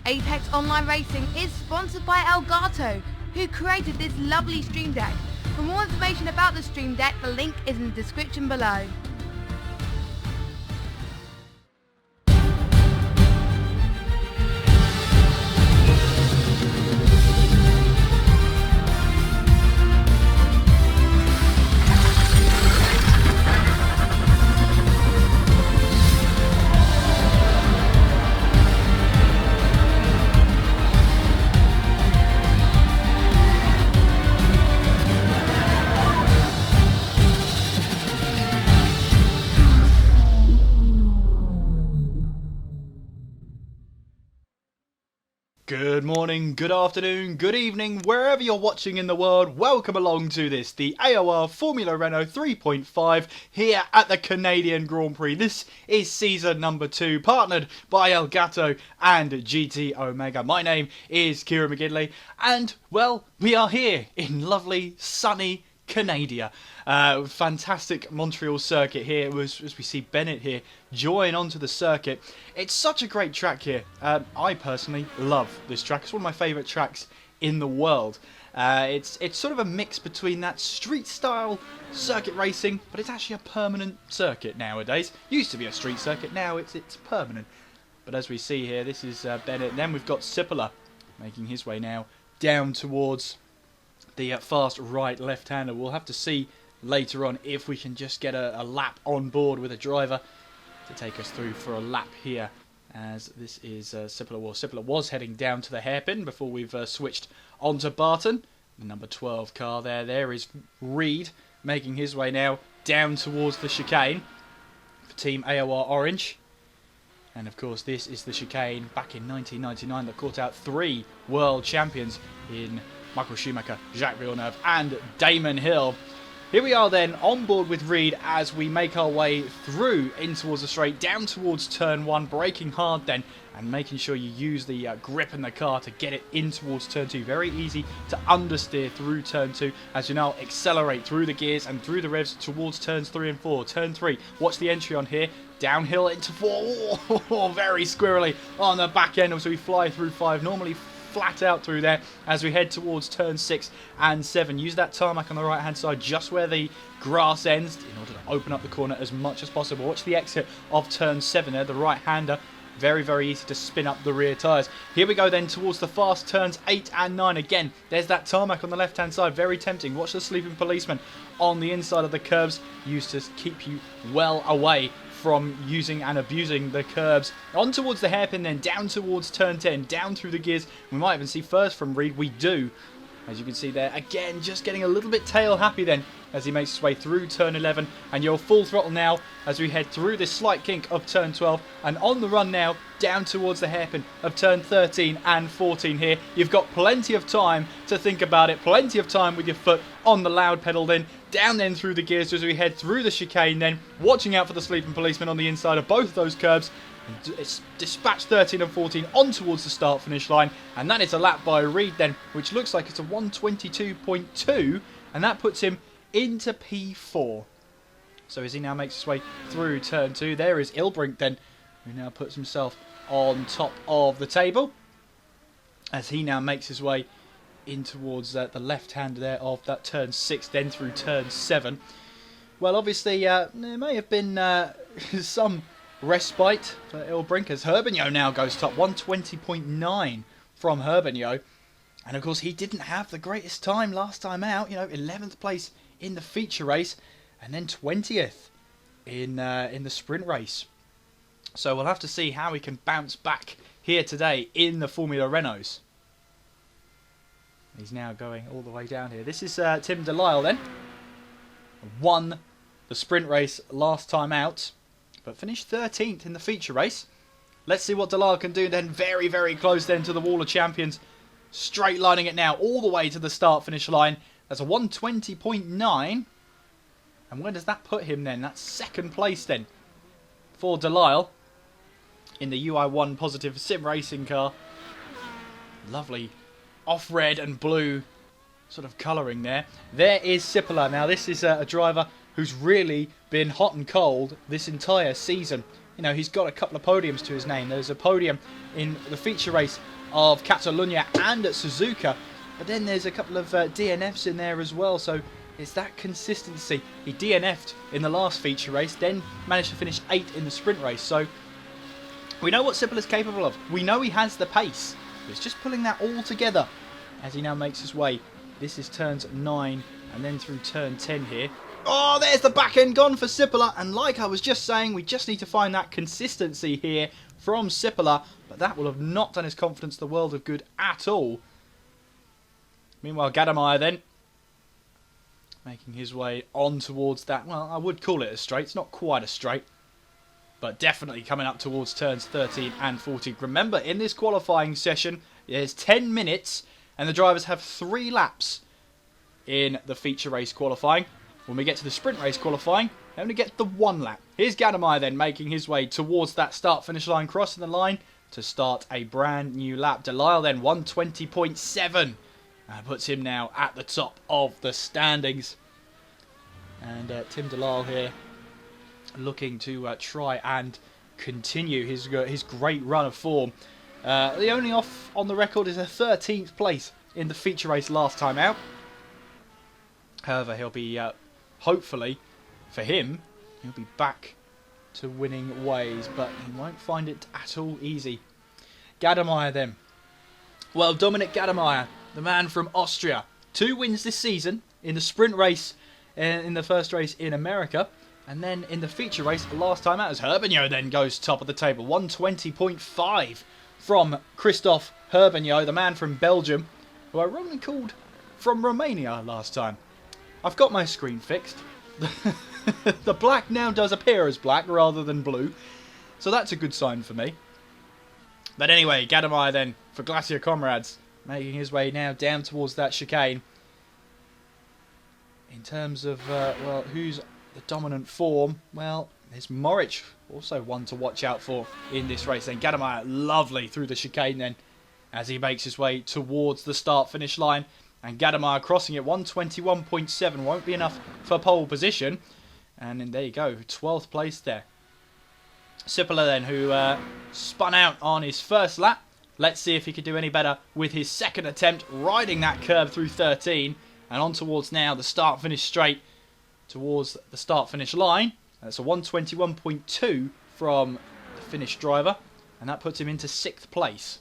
Apex Online Racing is sponsored by Elgato, who created this lovely Stream Deck. For more information about the Stream Deck, the link is in the description below. Good morning, good afternoon, good evening, wherever you're watching in the world, welcome along to this, the AOR Formula Renault 3.5 here at the Canadian Grand Prix. This is season number 2, partnered by Elgato and GT Omega. My name is Kieran McGinley, and, well, we are here in lovely, sunny Canada. Fantastic Montreal circuit here, as we see Bennett here join onto the circuit. It's such a great track here. I personally love this track. It's one of my favourite tracks in the world. It's sort of a mix between that street style circuit racing, but it's actually a permanent circuit nowadays. Used to be a street circuit, now it's permanent. But as we see here, this is Bennett, and then we've got Cipolla making his way now down towards the fast right left-hander. We'll have to see later on if we can just get a lap on board with a driver to take us through for a lap here, as this is Cipolla. Well, Cipolla was heading down to the hairpin before we've switched onto Barton. The number 12 car there is Reed making his way now down towards the chicane for Team AOR Orange. And of course this is the chicane back in 1999 that caught out 3 world champions in Michael Schumacher, Jacques Villeneuve and Damon Hill. Here we are then on board with Reed as we make our way through in towards the straight, down towards turn 1, braking hard then and making sure you use the grip in the car to get it in towards turn 2. Very easy to understeer through turn 2 as you now accelerate through the gears and through the revs towards turns 3 and 4. Turn 3, watch the entry on here, downhill into 4, very squirrely on the back end as we fly through 5, normally flat out through there as we head towards turn 6 and 7. Use that tarmac on the right hand side just where the grass ends in order to open up the corner as much as possible. Watch the exit of turn 7 there, the right hander. Very, very easy to spin up the rear tyres. Here we go then towards the fast turns 8 and 9. Again, there's that tarmac on the left hand side. Very tempting. Watch the sleeping policeman on the inside of the curbs, used to keep you well away from using and abusing the curbs. On towards the hairpin then, down towards turn 10, down through the gears. We might even see first from Reed. We do. As you can see there, again, just getting a little bit tail happy then as he makes his way through turn 11. And you're full throttle now as we head through this slight kink of turn 12. And on the run now, down towards the hairpin of turn 13 and 14 here. You've got plenty of time to think about it. Plenty of time with your foot on the loud pedal then. Down then through the gears as we head through the chicane then. Watching out for the sleeping policeman on the inside of both of those curbs. It's dispatched 13 and 14 on towards the start finish line, and that is a lap by Reed then, which looks like it's a 1:22.2, and that puts him into P4. So as he now makes his way through turn 2, there is Ilbrink then, who now puts himself on top of the table as he now makes his way in towards the left hand there of that turn 6, then through turn 7. Well, obviously there may have been some respite for Ilbrink as Herbigno now goes top, 1:20.9 from Herbigno. And of course he didn't have the greatest time last time out, 11th place in the feature race and then 20th in the sprint race. So we'll have to see how he can bounce back here today in the Formula Renaults. He's now going all the way down here. This is Tim Delisle then. Won the sprint race last time out, but finished 13th in the feature race. Let's see what Delisle can do then. Very, very close then to the wall of champions. Straight lining it now all the way to the start finish line. That's a 1:20.9. And where does that put him then? That's second place then for Delisle in the UI1 Positive Sim Racing car. Lovely off red and blue sort of colouring there. There is Cipolla. Now this is a driver who's really been hot and cold this entire season you know, he's got a couple of podiums to his name. There's a podium in the feature race of Catalunya and at Suzuka, but then there's a couple of DNFs in there as well, so it's that consistency. He DNF'd in the last feature race, then managed to finish 8th in the sprint race, so we know what Sipil is capable of. We know he has the pace. It's just pulling that all together as he now makes his way. This is turns 9 and then through turn 10 here. Oh, there's the back end gone for Sipila, and like I was just saying, we just need to find that consistency here from Sipila, but that will have not done his confidence the world of good at all. Meanwhile, Gadamaya then making his way on towards that, well, I would call it a straight. It's not quite a straight, but definitely coming up towards turns 13 and 14. Remember, in this qualifying session, there's 10 minutes, and the drivers have 3 laps in the feature race qualifying. When we get to the sprint race qualifying, they only get the 1 lap. Here's Gadamaya then making his way towards that start-finish line, crossing the line to start a brand new lap. Delisle then 120.7. Puts him now at the top of the standings. And Tim Delisle here looking to try and continue his great run of form. The only off on the record is a 13th place in the feature race last time out. However, he'll be, hopefully, for him, he'll be back to winning ways, but he won't find it at all easy. Gadamaya then. Well, Dominic Gadamaya, the man from Austria, 2 wins this season in the sprint race, in the first race in America, and then in the feature race last time out, as Herbigno then goes top of the table. 120.5 from Christophe Herbigno, the man from Belgium, who I wrongly called from Romania last time. I've got my screen fixed. The black now does appear as black rather than blue, so that's a good sign for me. But anyway, Gadamaya then for Glacier Comrades, making his way now down towards that chicane. In terms of, well, who's the dominant form? Well, there's Morich, also one to watch out for in this race. Then Gadamaya, lovely through the chicane then, as he makes his way towards the start-finish line. And Gadamaya crossing it, 121.7, won't be enough for pole position. And then there you go, 12th place there. Sipila then, who spun out on his first lap. Let's see if he could do any better with his second attempt, riding that curve through 13. And on towards now the start-finish straight towards the start-finish line. That's a 121.2 from the Finnish driver. And that puts him into 6th place.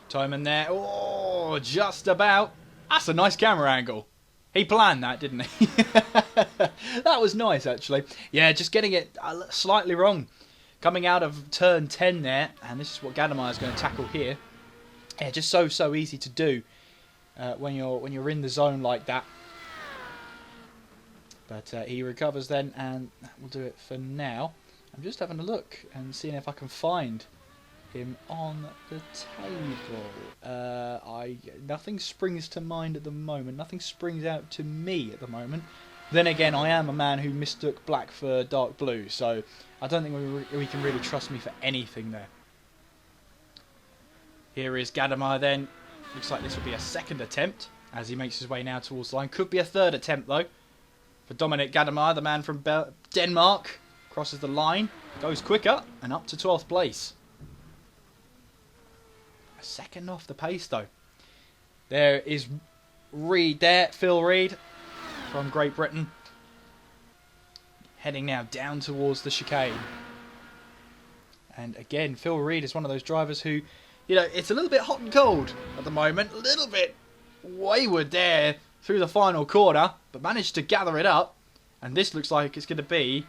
Timon there. Oh, just about. That's a nice camera angle. He planned that, didn't he? That was nice, actually. Yeah, just getting it slightly wrong. Coming out of turn 10 there. And this is what Gadamaya is going to tackle here. Yeah, just so easy to do when you're in the zone like that. But he recovers then, and that will do it for now. I'm just having a look and seeing if I can find him on the table. Nothing springs to mind at the moment. Nothing springs out to me at the moment. Then again, I am a man who mistook black for dark blue, so I don't think we can really trust me for anything there. Here is Gadamaya then. Looks like this will be a second attempt as he makes his way now towards the line. Could be a third attempt though. For Dominic Gadamaya, the man from Denmark, crosses the line, goes quicker and up to 12th place. A second off the pace though. There is Reed there, Phil Reed from Great Britain. Heading now down towards the chicane. And again, Phil Reed is one of those drivers who, you know, it's a little bit hot and cold at the moment. A little bit wayward there through the final corner, but managed to gather it up. And this looks like it's going to be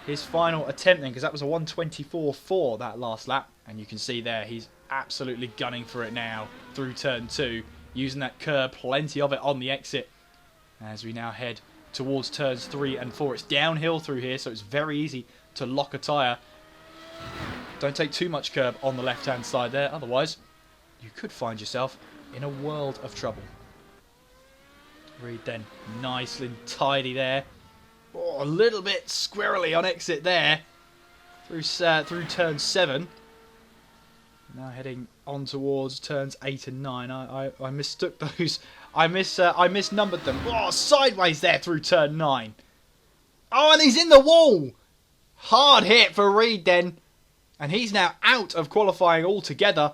his final attempt then, because that was a 124.4 that last lap. And you can see there, he's absolutely gunning for it now through turn 2. Using that curb, plenty of it on the exit. As we now head towards turns 3 and 4. It's downhill through here, so it's very easy to lock a tyre. Don't take too much curb on the left-hand side there, otherwise you could find yourself in a world of trouble. Reed then, nice and tidy there. Oh, a little bit squirrely on exit there. Through turn 7. Now heading on towards turns 8 and 9. I mistook those. I misnumbered them. Oh, sideways there through turn 9. Oh, and he's in the wall. Hard hit for Reed then. And he's now out of qualifying altogether.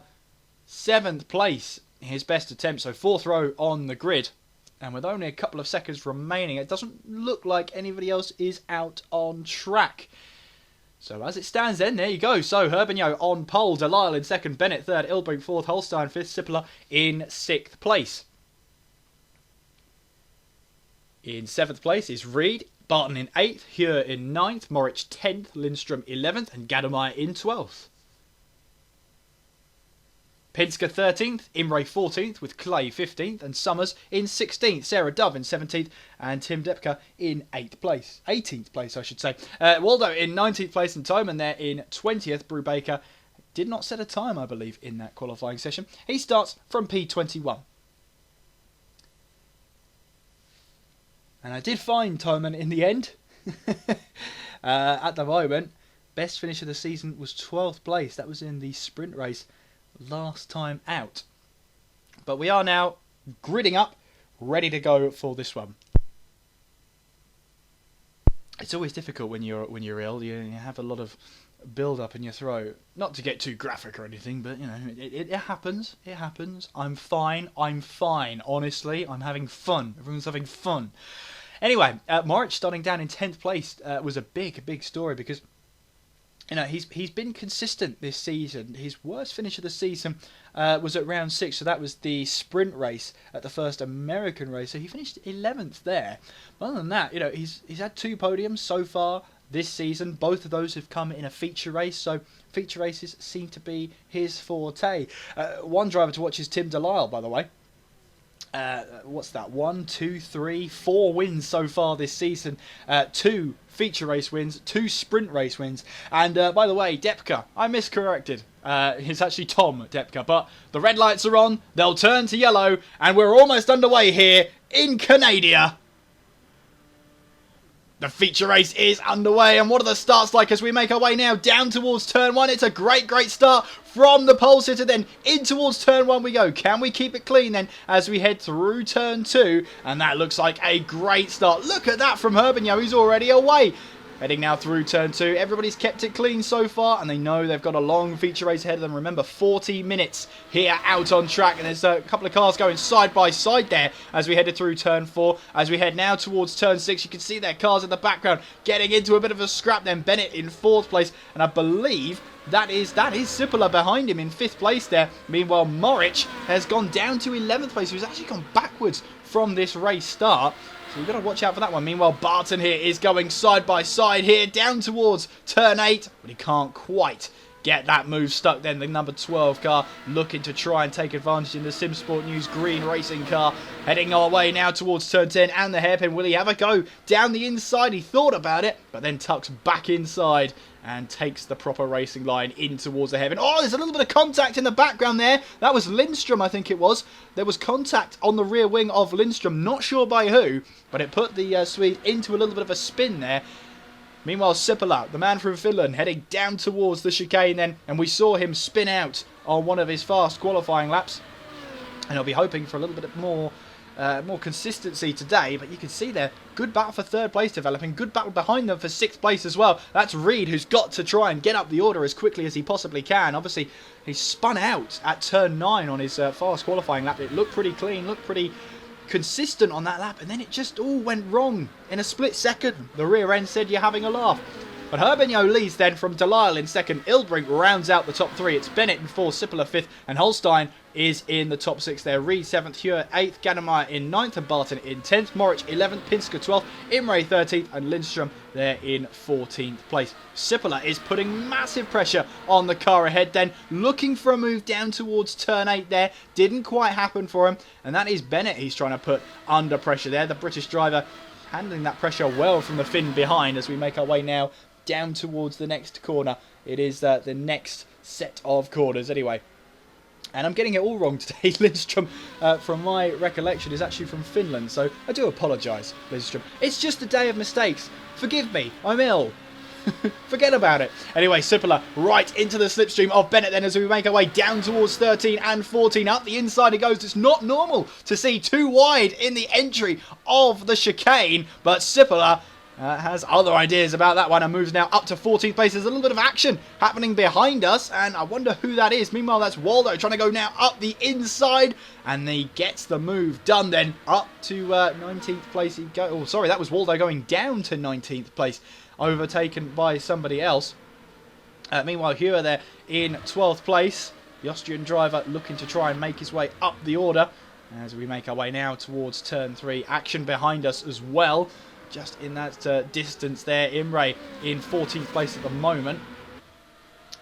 7th place, his best attempt. So 4th row on the grid. And with only a couple of seconds remaining, it doesn't look like anybody else is out on track. So as it stands then, there you go. So Herbigno on pole, Delisle in 2nd, Bennett 3rd, Ilbrink 4th, Holstein 5th, Sipler in 6th place. In 7th place is Reed, Barton in 8th, Hure in 9th, Moritz 10th, Lindstrom 11th and Gademeyer in 12th. Pinsker 13th, Imre 14th with Clay 15th and Summers in 16th, Sarah Dove in 17th and Tim Depka in 8th place. 18th place I should say. Waldo in 19th place and Toman there in 20th. Brubaker did not set a time I believe in that qualifying session. He starts from P21. And I did find Toman in the end. At the moment, best finish of the season was 12th place. That was in the sprint race last time out. But we are now gridding up, ready to go for this one. It's always difficult when you're ill. You have a lot of build up in your throat. Not to get too graphic or anything, but you know, it happens. It happens. I'm fine. Honestly, I'm having fun. Everyone's having fun. Anyway, Moritz starting down in 10th place was a big story because you know he's been consistent this season. His worst finish of the season was at round 6, so that was the sprint race at the first American race. So he finished 11th there. But other than that, you know, he's had 2 podiums so far this season. Both of those have come in a feature race, so feature races seem to be his forte. One driver to watch is Tim Delisle, by the way. What's that? 1, 2, 3, 4 wins so far this season. 2 feature race wins, 2 sprint race wins. And by the way, Depka, I miscorrected. It's actually Tom Depka, but the red lights are on, they'll turn to yellow, and we're almost underway here in Canada. The feature race is underway, and what are the starts like as we make our way now down towards turn 1? It's a great start from the pole sitter, then in towards turn 1 we go. Can we keep it clean then as we head through turn 2? And that looks like a great start. Look at that from Herbigno, he's already away. Heading now through turn 2. Everybody's kept it clean so far, and they know they've got a long feature race ahead of them. Remember, 40 minutes here out on track, and there's a couple of cars going side by side there as we headed through turn 4. As we head now towards turn 6, you can see their cars in the background getting into a bit of a scrap. Then Bennett in 4th place, and I believe that is Sipler behind him in 5th place there. Meanwhile, Moritz has gone down to 11th place. He's actually gone backwards from this race start. So we've got to watch out for that one. Meanwhile, Barton here is going side by side here down towards turn 8. But he can't quite get that move stuck then. The number 12 car looking to try and take advantage in the SimSport News green racing car. Heading our way now towards turn 10 and the hairpin. Will he have a go down the inside? He thought about it, but then tucks back inside and takes the proper racing line in towards the hairpin. Oh, there's a little bit of contact in the background there. That was Lindstrom, I think it was. There was contact on the rear wing of Lindstrom. Not sure by who, but it put the Swede into a little bit of a spin there. Meanwhile, Sipler, the man from Finland, heading down towards the chicane then, and we saw him spin out on one of his fast qualifying laps. And I'll be hoping for a little bit more consistency today, but you can see there, good battle for 3rd place developing, good battle behind them for 6th place as well. That's Reed, who's got to try and get up the order as quickly as he possibly can. Obviously, he spun out at turn 9 on his fast qualifying lap. It looked pretty clean, looked pretty consistent on that lap, and then it just all went wrong in a split second. The rear end said you're having a laugh. But Herbigno leads then from Delisle in 2nd. Ilbrink rounds out the top 3. It's Bennett in 4th, Sipler 5th, and Holstein is in the top 6 there. Reed 7th, Hure 8th, Gademeyer in 9th, and Barton in 10th. Moritz 11th, Pinsker 12th, Imre 13th, and Lindstrom there in 14th place. Sipler is putting massive pressure on the car ahead then, looking for a move down towards turn 8 there. Didn't quite happen for him, and that is Bennett he's trying to put under pressure there. The British driver handling that pressure well from the Finn behind as we make our way now down towards the next corner. It is the next set of corners anyway. And I'm getting it all wrong today. Lindstrom, from my recollection, is actually from Finland. So I do apologise, Lindstrom. It's just a day of mistakes. Forgive me. I'm ill. Forget about it. Anyway, Sipler right into the slipstream of Bennett then as we make our way down towards 13 and 14. Up the inside it goes. It's not normal to see too wide in the entry of the chicane. But Sipler has other ideas about that one and moves now up to 14th place. There's a little bit of action happening behind us, and I wonder who that is. Meanwhile, that's Waldo trying to go now up the inside, and he gets the move done then up to 19th place. Oh, sorry, that was Waldo going down to 19th place, overtaken by somebody else. Meanwhile, Hua there in 12th place. The Austrian driver looking to try and make his way up the order as we make our way now towards turn 3. Action behind us as well. Just in that distance there, Imre in 14th place at the moment.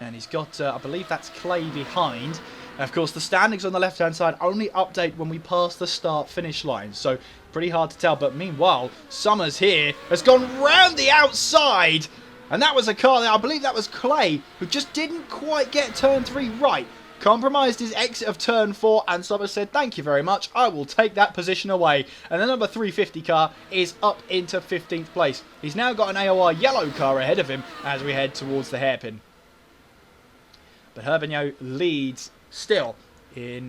And he's got, I believe that's Clay behind. And of course, the standings on the left-hand side only update when we pass the start-finish line. So, pretty hard to tell. But meanwhile, Summers here has gone round the outside. And that was a car there, I believe that was Clay, who just didn't quite get turn 3 right. Compromised his exit of turn 4, and Summers said, thank you very much, I will take that position away. And the number 350 car is up into 15th place. He's now got an AOR yellow car ahead of him as we head towards the hairpin. But Herbigno leads still in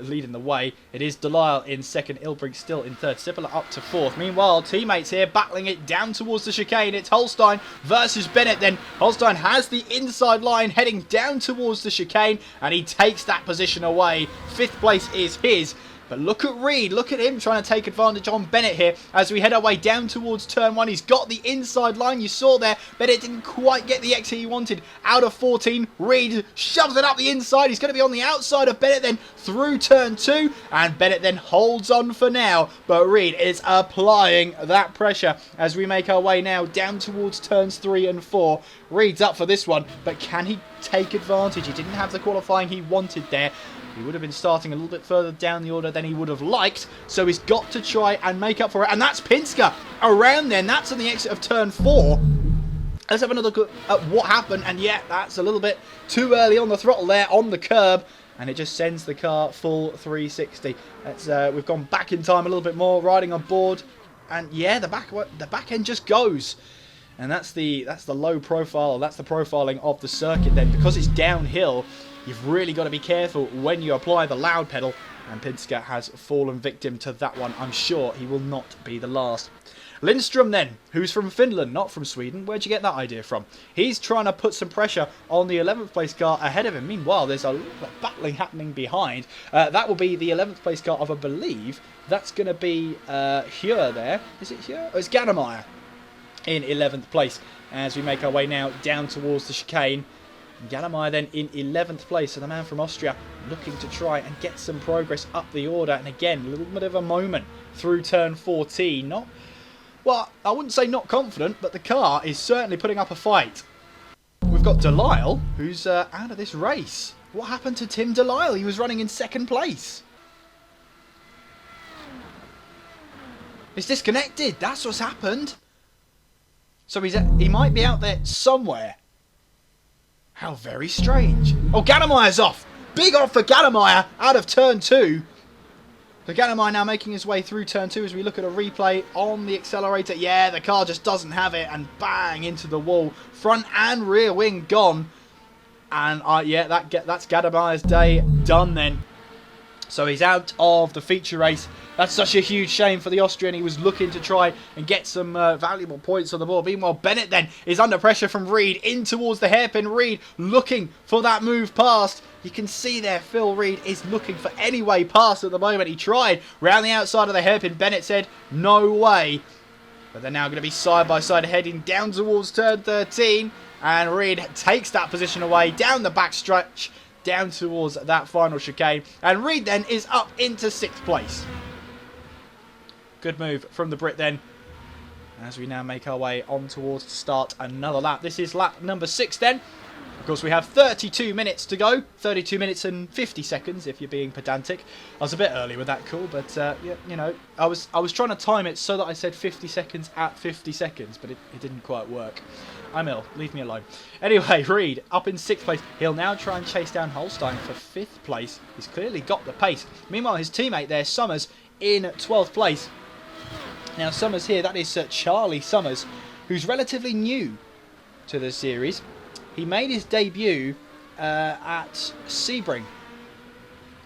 leading the way. It is Delisle in second, Ilbrink still in third, Sipala up to fourth. Meanwhile, teammates here battling it down towards the chicane. It's Holstein versus Bennett then. Holstein has the inside line heading down towards the chicane, and he takes that position away. 5th place is his. But look at Reed, look at him trying to take advantage on Bennett here as we head our way down towards turn 1. He's got the inside line, you saw there. Bennett didn't quite get the exit he wanted. Out of 14, Reed shoves it up the inside. He's going to be on the outside of Bennett then through turn 2. And Bennett then holds on for now. But Reed is applying that pressure as we make our way now down towards turns 3 and 4. Reed's up for this one, but can he take advantage? He didn't have the qualifying he wanted there. He would have been starting a little bit further down the order than he would have liked, so he's got to try and make up for it. And that's Pinsker around then. That's on the exit of turn 4. Let's have another look at what happened. And yeah, that's a little bit too early on the throttle there on the curb, and it just sends the car full 360. We've gone back in time a little bit more, riding on board, and yeah, the back end just goes. And that's the low profile. That's the profiling of the circuit then, because it's downhill. You've really got to be careful when you apply the loud pedal, and Pinsker has fallen victim to that one. I'm sure he will not be the last. Lindstrom then, who's from Finland, not from Sweden. Where'd you get that idea from? He's trying to put some pressure on the 11th place car ahead of him. Meanwhile, there's a lot of battling happening behind. That will be the 11th place car of, I believe, that's going to be Hua there. Is it Hua? Oh, it's Gannemeyer in 11th place as we make our way now down towards the chicane. Gannemeyer then in 11th place, so the man from Austria looking to try and get some progress up the order. And again, a little bit of a moment through turn 14. Well, I wouldn't say not confident, but the car is certainly putting up a fight. We've got Delisle, who's out of this race. What happened to Tim Delisle? He was running in 2nd place. It's disconnected. That's what's happened. So he might be out there somewhere. How very strange. Oh, Gannemeyer's off. Big off for Gannemeyer out of turn 2. So Gannemeyer now making his way through turn 2 as we look at a replay on the accelerator. Yeah, the car just doesn't have it, and bang into the wall. Front and rear wing gone. And yeah, that's Gannemeyer's day done then. So he's out of the feature race. That's such a huge shame for the Austrian. He was looking to try and get some valuable points on the board. Meanwhile, Bennett then is under pressure from Reed in towards the hairpin. Reed looking for that move past. You can see there Phil Reed is looking for any way past at the moment. He tried round the outside of the hairpin. Bennett said, no way. But they're now going to be side by side heading down towards turn 13. And Reed takes that position away down the back stretch, down towards that final chicane. And Reed then is up into 6th place. Good move from the Brit then, as we now make our way on towards to start another lap. This is lap number 6 then. Of course, we have 32 minutes to go. 32 minutes and 50 seconds if you're being pedantic. I was a bit early with that call, but yeah, you know, I was trying to time it so that I said 50 seconds at 50 seconds, but it didn't quite work. I'm ill. Leave me alone. Anyway, Reed up in 6th place. He'll now try and chase down Holstein for 5th place. He's clearly got the pace. Meanwhile, his teammate there, Summers, in 12th place. Now, Summers here, that is Charlie Summers, who's relatively new to the series. He made his debut at Sebring,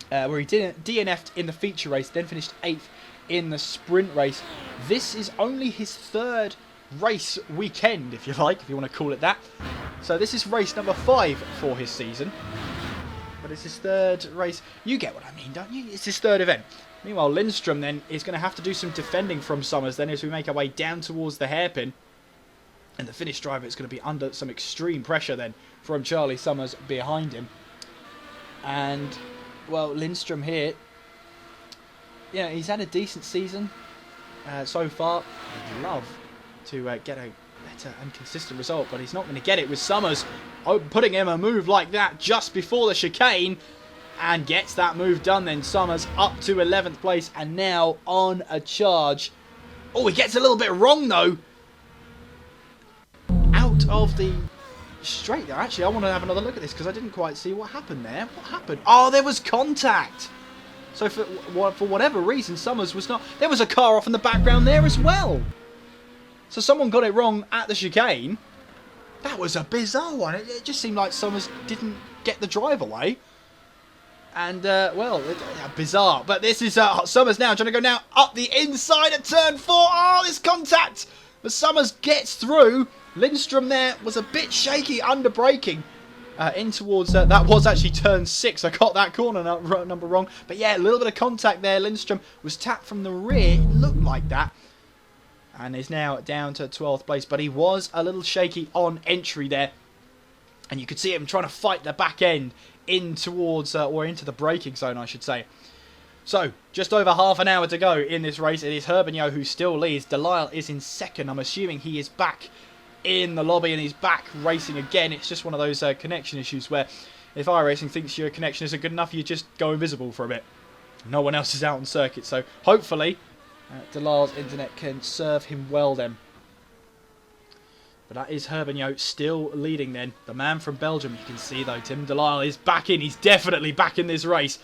where he DNF'd in the feature race, then finished 8th in the sprint race. This is only his 3rd race weekend, if you like, if you want to call it that. So this is race number 5 for his season. But it's his 3rd race. You get what I mean, don't you? It's his 3rd event. Meanwhile, Lindstrom then is going to have to do some defending from Summers then as we make our way down towards the hairpin. And the Finnish driver is going to be under some extreme pressure then from Charlie Summers behind him. And, well, Lindstrom here, yeah, he's had a decent season so far. He'd love to get a better and consistent result, but he's not going to get it with Summers putting him a move like that just before the chicane, and gets that move done then. Summers up to 11th place and now on a charge. Oh, he gets a little bit wrong though. Out of the straight there. Actually, I want to have another look at this because I didn't quite see what happened there. What happened? Oh, there was contact. So for whatever reason, Summers was not... There was a car off in the background there as well. So someone got it wrong at the chicane. That was a bizarre one. It just seemed like Summers didn't get the drive away. And, well, bizarre. But this is Summers now trying to go now up the inside at turn 4. Oh, this contact. But Summers gets through. Lindstrom there was a bit shaky under braking. In towards... that was actually turn 6. I got that corner number wrong. But yeah, a little bit of contact there. Lindstrom was tapped from the rear. It looked like that. And is now down to 12th place. But he was a little shaky on entry there. And you could see him trying to fight the back end in towards, or into the braking zone, I should say. So, just over half an hour to go in this race. It is Herbigno who still leads. Delisle is in 2nd. I'm assuming he is back in the lobby and he's back racing again. It's just one of those connection issues where if iRacing thinks your connection isn't good enough, you just go invisible for a bit. No one else is out on circuit, so hopefully Delisle's internet can serve him well then. But that is Herbigno still leading then. The man from Belgium, you can see though, Tim Delisle is back in. He's definitely back in this race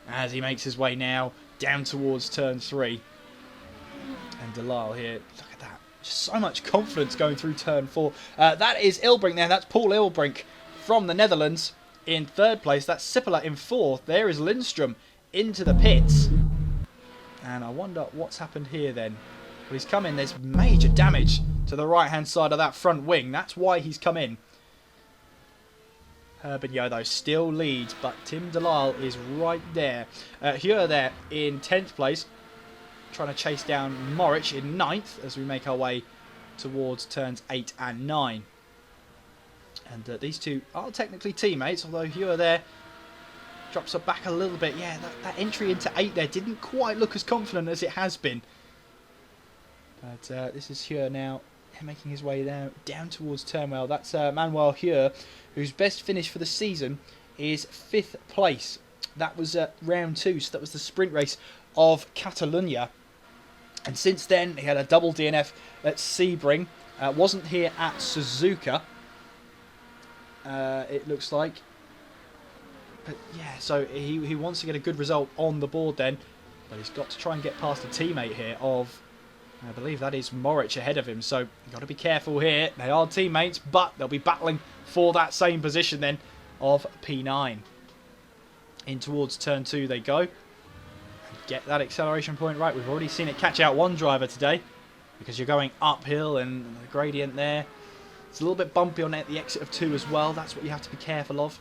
as he makes his way now down towards turn 3. And Delisle here, look at that. Just so much confidence going through turn 4. That is Ilbrink there. That's Paul Ilbrink from the Netherlands in 3rd place. That's Sippola in 4th. There is Lindstrom into the pits. And I wonder what's happened here then. Well, he's come in. There's major damage to the right-hand side of that front wing. That's why he's come in. Herbigno, though, still leads, but Tim Delisle is right there. Here there in 10th place, trying to chase down Morich in 9th as we make our way towards turns 8 and 9. And these two are technically teammates, although Heuer there drops her back a little bit. Yeah, that entry into 8 there didn't quite look as confident as it has been. But this is Heuer now making his way down towards Turnwell. That's Manuel Heuer, whose best finish for the season is 5th place. That was round 2, so that was the sprint race of Catalunya. And since then, he had a double DNF at Sebring. Wasn't here at Suzuka, it looks like. But yeah, so he wants to get a good result on the board then. But he's got to try and get past a teammate here of... I believe that is Morich ahead of him, so you've got to be careful here. They are teammates, but they'll be battling for that same position then of P9. In towards turn 2 they go. Get that acceleration point right. We've already seen it catch out one driver today because you're going uphill and the gradient there. It's a little bit bumpy on the exit of 2 as well. That's what you have to be careful of.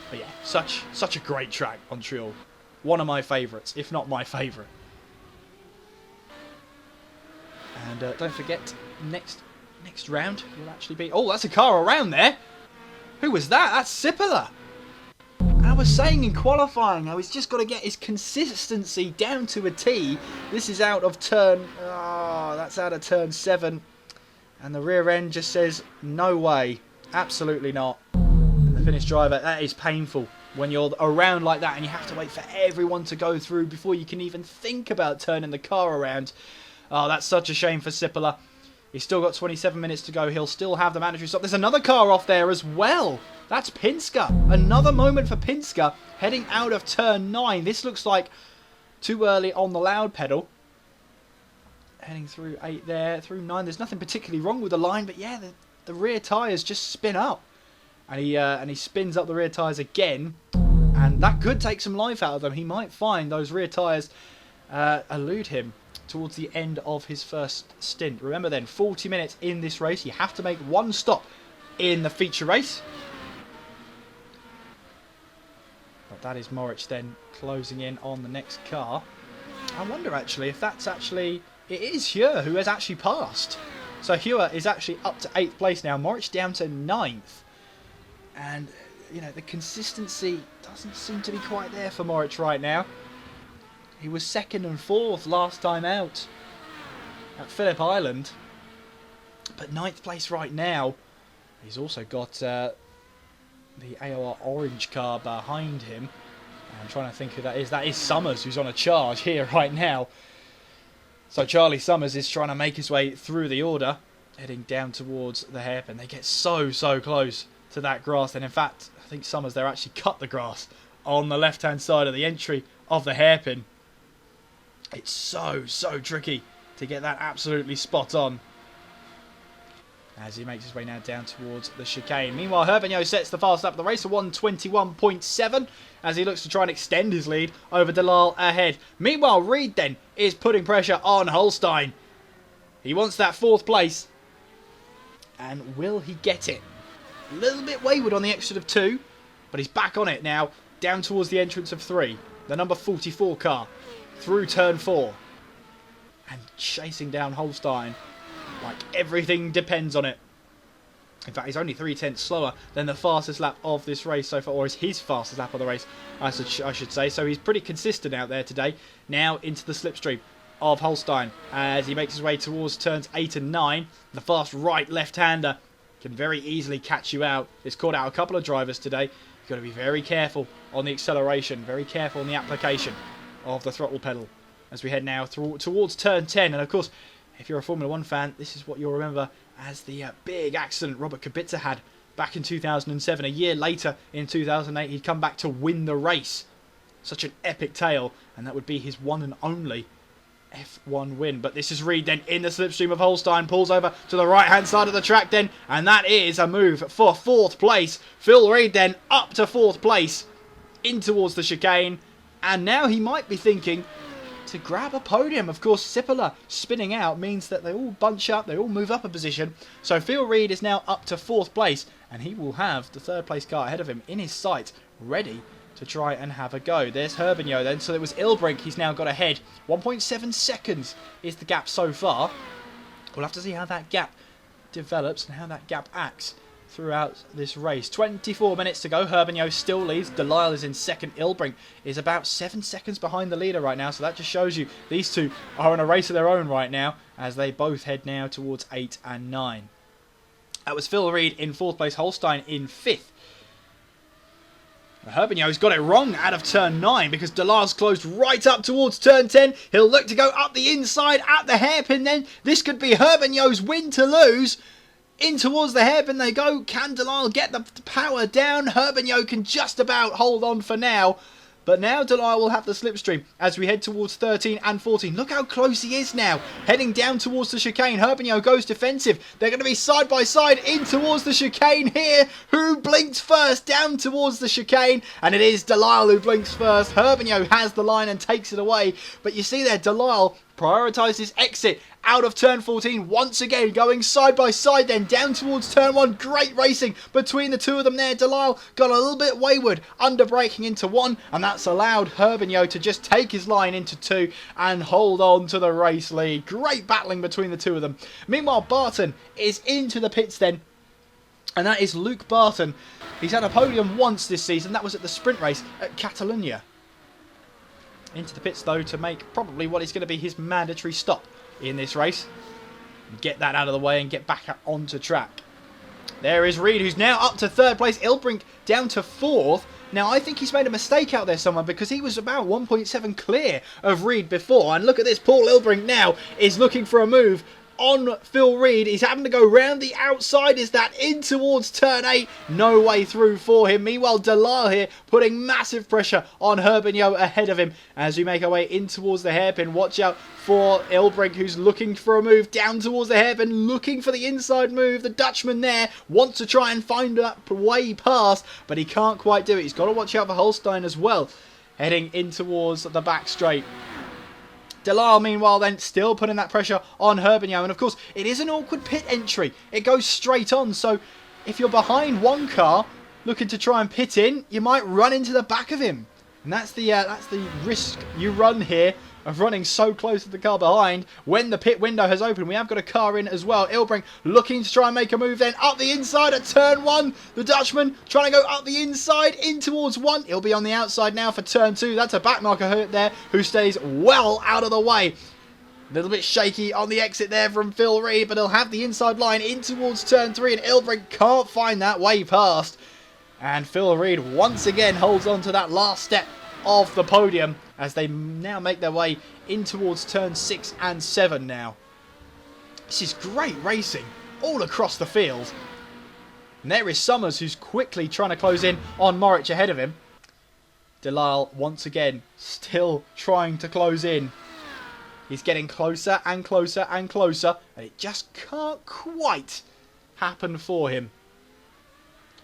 But yeah, such a great track, Montreal. One of my favourites, if not my favourite. And don't forget, next round will actually be... Oh, that's a car around there. Who was that? That's Sippola. And I was saying in qualifying, he's just got to get his consistency down to a T. This is out of turn... Oh, that's out of turn 7. And the rear end just says, no way. Absolutely not. And the Finnish driver, that is painful. When you're around like that and you have to wait for everyone to go through before you can even think about turning the car around. Oh, that's such a shame for Sippola. He's still got 27 minutes to go. He'll still have the mandatory stop. There's another car off there as well. That's Pinsker. Another moment for Pinsker heading out of turn 9. This looks like too early on the loud pedal. Heading through 8 there, through 9. There's nothing particularly wrong with the line, but yeah, the rear tyres just spin up. And he spins up the rear tyres again. And that could take some life out of them. He might find those rear tyres elude him. towards the end of his first stint. Remember then, 40 minutes in this race. You have to make one stop in the feature race. But that is Moritz then closing in on the next car. I wonder actually if that's actually... It is Heuer who has actually passed. So Heuer is actually up to 8th place now. Moritz down to 9th. And, you know, the consistency doesn't seem to be quite there for Moritz right now. He was 2nd and 4th last time out at Phillip Island. But 9th place right now. He's also got the AOR orange car behind him. I'm trying to think who that is. That is Summers, who's on a charge here right now. So Charlie Summers is trying to make his way through the order, heading down towards the hairpin. They get so close to that grass. And in fact, I think Summers there actually cut the grass on the left-hand side of the entry of the hairpin. It's so tricky to get that absolutely spot on. As he makes his way now down towards the chicane. Meanwhile, Herbigno sets the fast lap of the race, a 1:21.7, as he looks to try and extend his lead over Dalal ahead. Meanwhile, Reed then is putting pressure on Holstein. He wants that 4th place. And will he get it? A little bit wayward on the exit of 2, but he's back on it now, down towards the entrance of 3. The number 44 car, through turn 4. And chasing down Holstein. Like everything depends on it. In fact, he's only 3/10 slower than the fastest lap of this race so far, or is his fastest lap of the race, I should say. So he's pretty consistent out there today. Now into the slipstream of Holstein as he makes his way towards turns 8 and 9. The fast right left-hander can very easily catch you out. It's caught out a couple of drivers today. You've got to be very careful on the acceleration, very careful on the application of the throttle pedal as we head now towards turn 10. And of course, if you're a Formula 1 fan, this is what you'll remember as the big accident Robert Kubica had back in 2007. A year later, in 2008, he'd come back to win the race. Such an epic tale, and that would be his one and only F1 win. But this is Reed then in the slipstream of Holstein, pulls over to the right-hand side of the track then, and that is a move for 4th place. Phil Reed then up to 4th place, in towards the chicane, and now he might be thinking to grab a podium. Of course, Sippola spinning out means that they all bunch up, they all move up a position. So Phil Reed is now up to 4th place, and he will have the 3rd place car ahead of him in his sight, ready to try and have a go. There's Herbigno then, so it was Ilbrink he's now got ahead. 1.7 seconds is the gap so far. We'll have to see how that gap develops and how that gap acts throughout this race. 24 minutes to go. Herbigno still leads. Delisle is in 2nd. Ilbrink is about 7 seconds behind the leader right now. So that just shows you these two are in a race of their own right now as they both head now towards 8 and 9. That was Phil Reed in 4th place. Holstein in 5th. Herbigno's got it wrong out of turn 9 because Delisle's closed right up towards turn 10. He'll look to go up the inside at the hairpin then. This could be Herbigno's win to lose. In towards the hairpin they go. Can Delisle get the power down? Herbigno can just about hold on for now. But now Delisle will have the slipstream as we head towards 13 and 14. Look how close he is now. Heading down towards the chicane. Herbigno goes defensive. They're going to be side by side in towards the chicane here. Who blinks first? Down towards the chicane. And it is Delisle who blinks first. Herbigno has the line and takes it away. But you see there, Delisle prioritises exit out of turn 14 once again, going side by side then down towards turn 1. Great racing between the two of them there. Delisle got a little bit wayward, under braking into 1, and that's allowed Herbigno to just take his line into 2 and hold on to the race lead. Great battling between the two of them. Meanwhile, Barton is into the pits then, and that is Luke Barton. He's had a podium once this season. That was at the sprint race at Catalonia. Into the pits though to make probably what is going to be his mandatory stop in this race. Get that out of the way and get back onto track. There is Reed, who's now up to 3rd place. Ilbrink down to 4th. Now, I think he's made a mistake out there somewhere because he was about 1.7 clear of Reed before. And look at this, Paul Ilbrink now is looking for a move on Phil Reed. He's having to go round the outside. Is that in towards turn 8? No way through for him. Meanwhile, Delisle here putting massive pressure on Herbigno ahead of him as we make our way in towards the hairpin. Watch out for Ilbrink, who's looking for a move down towards the hairpin, looking for the inside move. The Dutchman there wants to try and find that way past, but he can't quite do it. He's got to watch out for Holstein as well, heading in towards the back straight. Delisle, meanwhile, then still putting that pressure on Herbigno. And of course, it is an awkward pit entry. It goes straight on. So if you're behind one car looking to try and pit in, you might run into the back of him. And that's the risk you run here of running so close to the car behind when the pit window has opened. We have got a car in as well. Ilbrink looking to try and make a move then up the inside at turn 1. The Dutchman trying to go up the inside in towards 1. He'll be on the outside now for turn 2. That's a backmarker there who stays well out of the way. A little bit shaky on the exit there from Phil Reed, but he'll have the inside line in towards turn 3, and Ilbrink can't find that way past. And Phil Reed once again holds on to that last step of the podium as they now make their way in towards turn 6 and 7 now. This is great racing all across the field. And there is Summers, who's quickly trying to close in on Moritz ahead of him. Delisle once again still trying to close in. He's getting closer and closer and closer, and it just can't quite happen for him.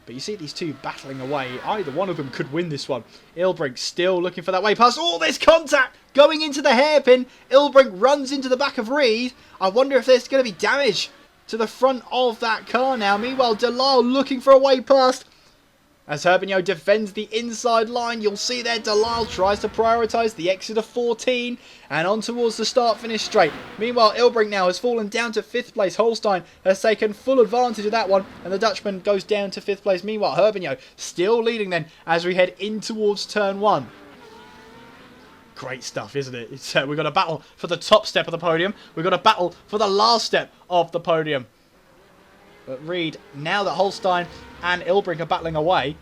But you see these two battling away. Either one of them could win this one. Ilbrink still looking for that way past. All this contact going into the hairpin. Ilbrink runs into the back of Reed. I wonder if there's going to be damage to the front of that car now. Meanwhile, Delisle looking for a way past. As Herbigno defends the inside line, you'll see there Delisle tries to prioritise the exit of 14 and on towards the start-finish straight. Meanwhile, Ilbrink now has fallen down to 5th place. Holstein has taken full advantage of that one, and the Dutchman goes down to 5th place. Meanwhile, Herbigno still leading then as we head in towards turn 1. Great stuff, isn't it? We've got a battle for the top step of the podium. We've got a battle for the last step of the podium. But Reed, now that Holstein and Ilbrink are battling away,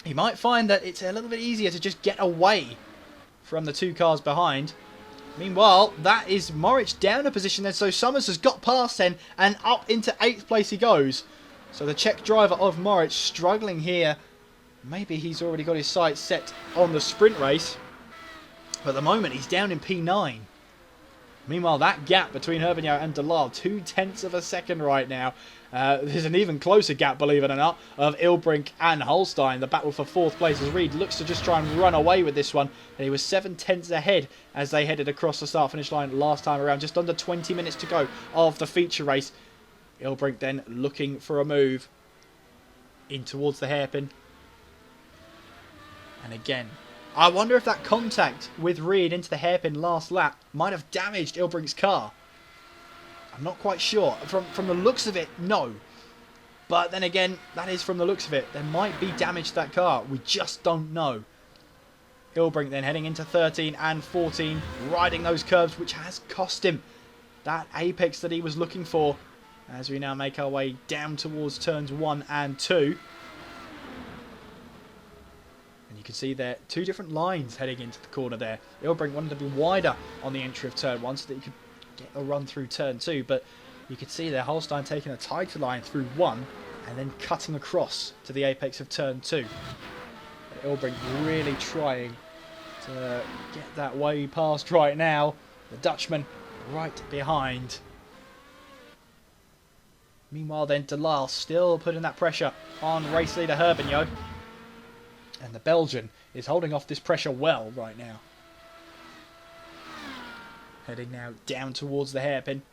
he might find that it's a little bit easier to just get away from the two cars behind. Meanwhile, that is Moritz down a position then, so Summers has got past then, and up into 8th place he goes. So the Czech driver of Moritz struggling here. Maybe he's already got his sights set on the sprint race. But at the moment, he's down in P9. Meanwhile, that gap between Herbigno and Delisle, 0.2 of a second right now. There's an even closer gap, believe it or not, of Ilbrink and Holstein. The battle for 4th place as Reed looks to just try and run away with this one. And he was 0.7 ahead as they headed across the start-finish line last time around. Just under 20 minutes to go of the feature race. Ilbrink then looking for a move in towards the hairpin. And again, I wonder if that contact with Reed into the hairpin last lap might have damaged Ilbrink's car. I'm not quite sure. From the looks of it, no. But then again, that is from the looks of it. There might be damage to that car. We just don't know. Ilbrink then heading into 13 and 14, riding those curves, which has cost him that apex that he was looking for. As we now make our way down towards turns 1 and 2. And you can see there, two different lines heading into the corner there. Ilbrink wanted to be wider on the entry of turn 1 so that he could get a run through turn 2. But you could see there, Holstein taking a tighter line through 1 and then cutting across to the apex of turn 2. Ilbrink really trying to get that way past right now. The Dutchman right behind. Meanwhile then, Delisle still putting that pressure on race leader Herbigno. And the Belgian is holding off this pressure well right now. Heading now down towards the hairpin.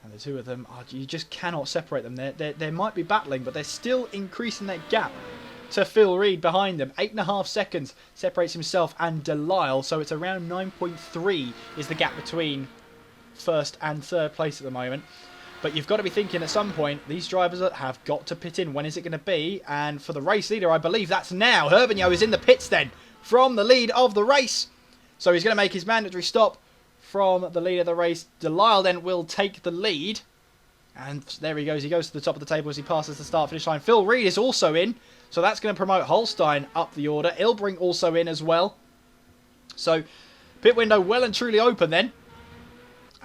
And the two of them, you just cannot separate them. They might be battling, but they're still increasing that gap to Phil Reed behind them. 8.5 seconds separates himself and Delisle, so it's around 9.3 is the gap between 1st and 3rd place at the moment. But you've got to be thinking at some point, these drivers have got to pit in. When is it going to be? And for the race leader, I believe that's now. Herbigno is in the pits then from the lead of the race. So he's going to make his mandatory stop from the lead of the race. Delisle then will take the lead. And there he goes. He goes to the top of the table as he passes the start-finish line. Phil Reed is also in. So that's going to promote Holstein up the order. Ilbrink also in as well. So pit window well and truly open then.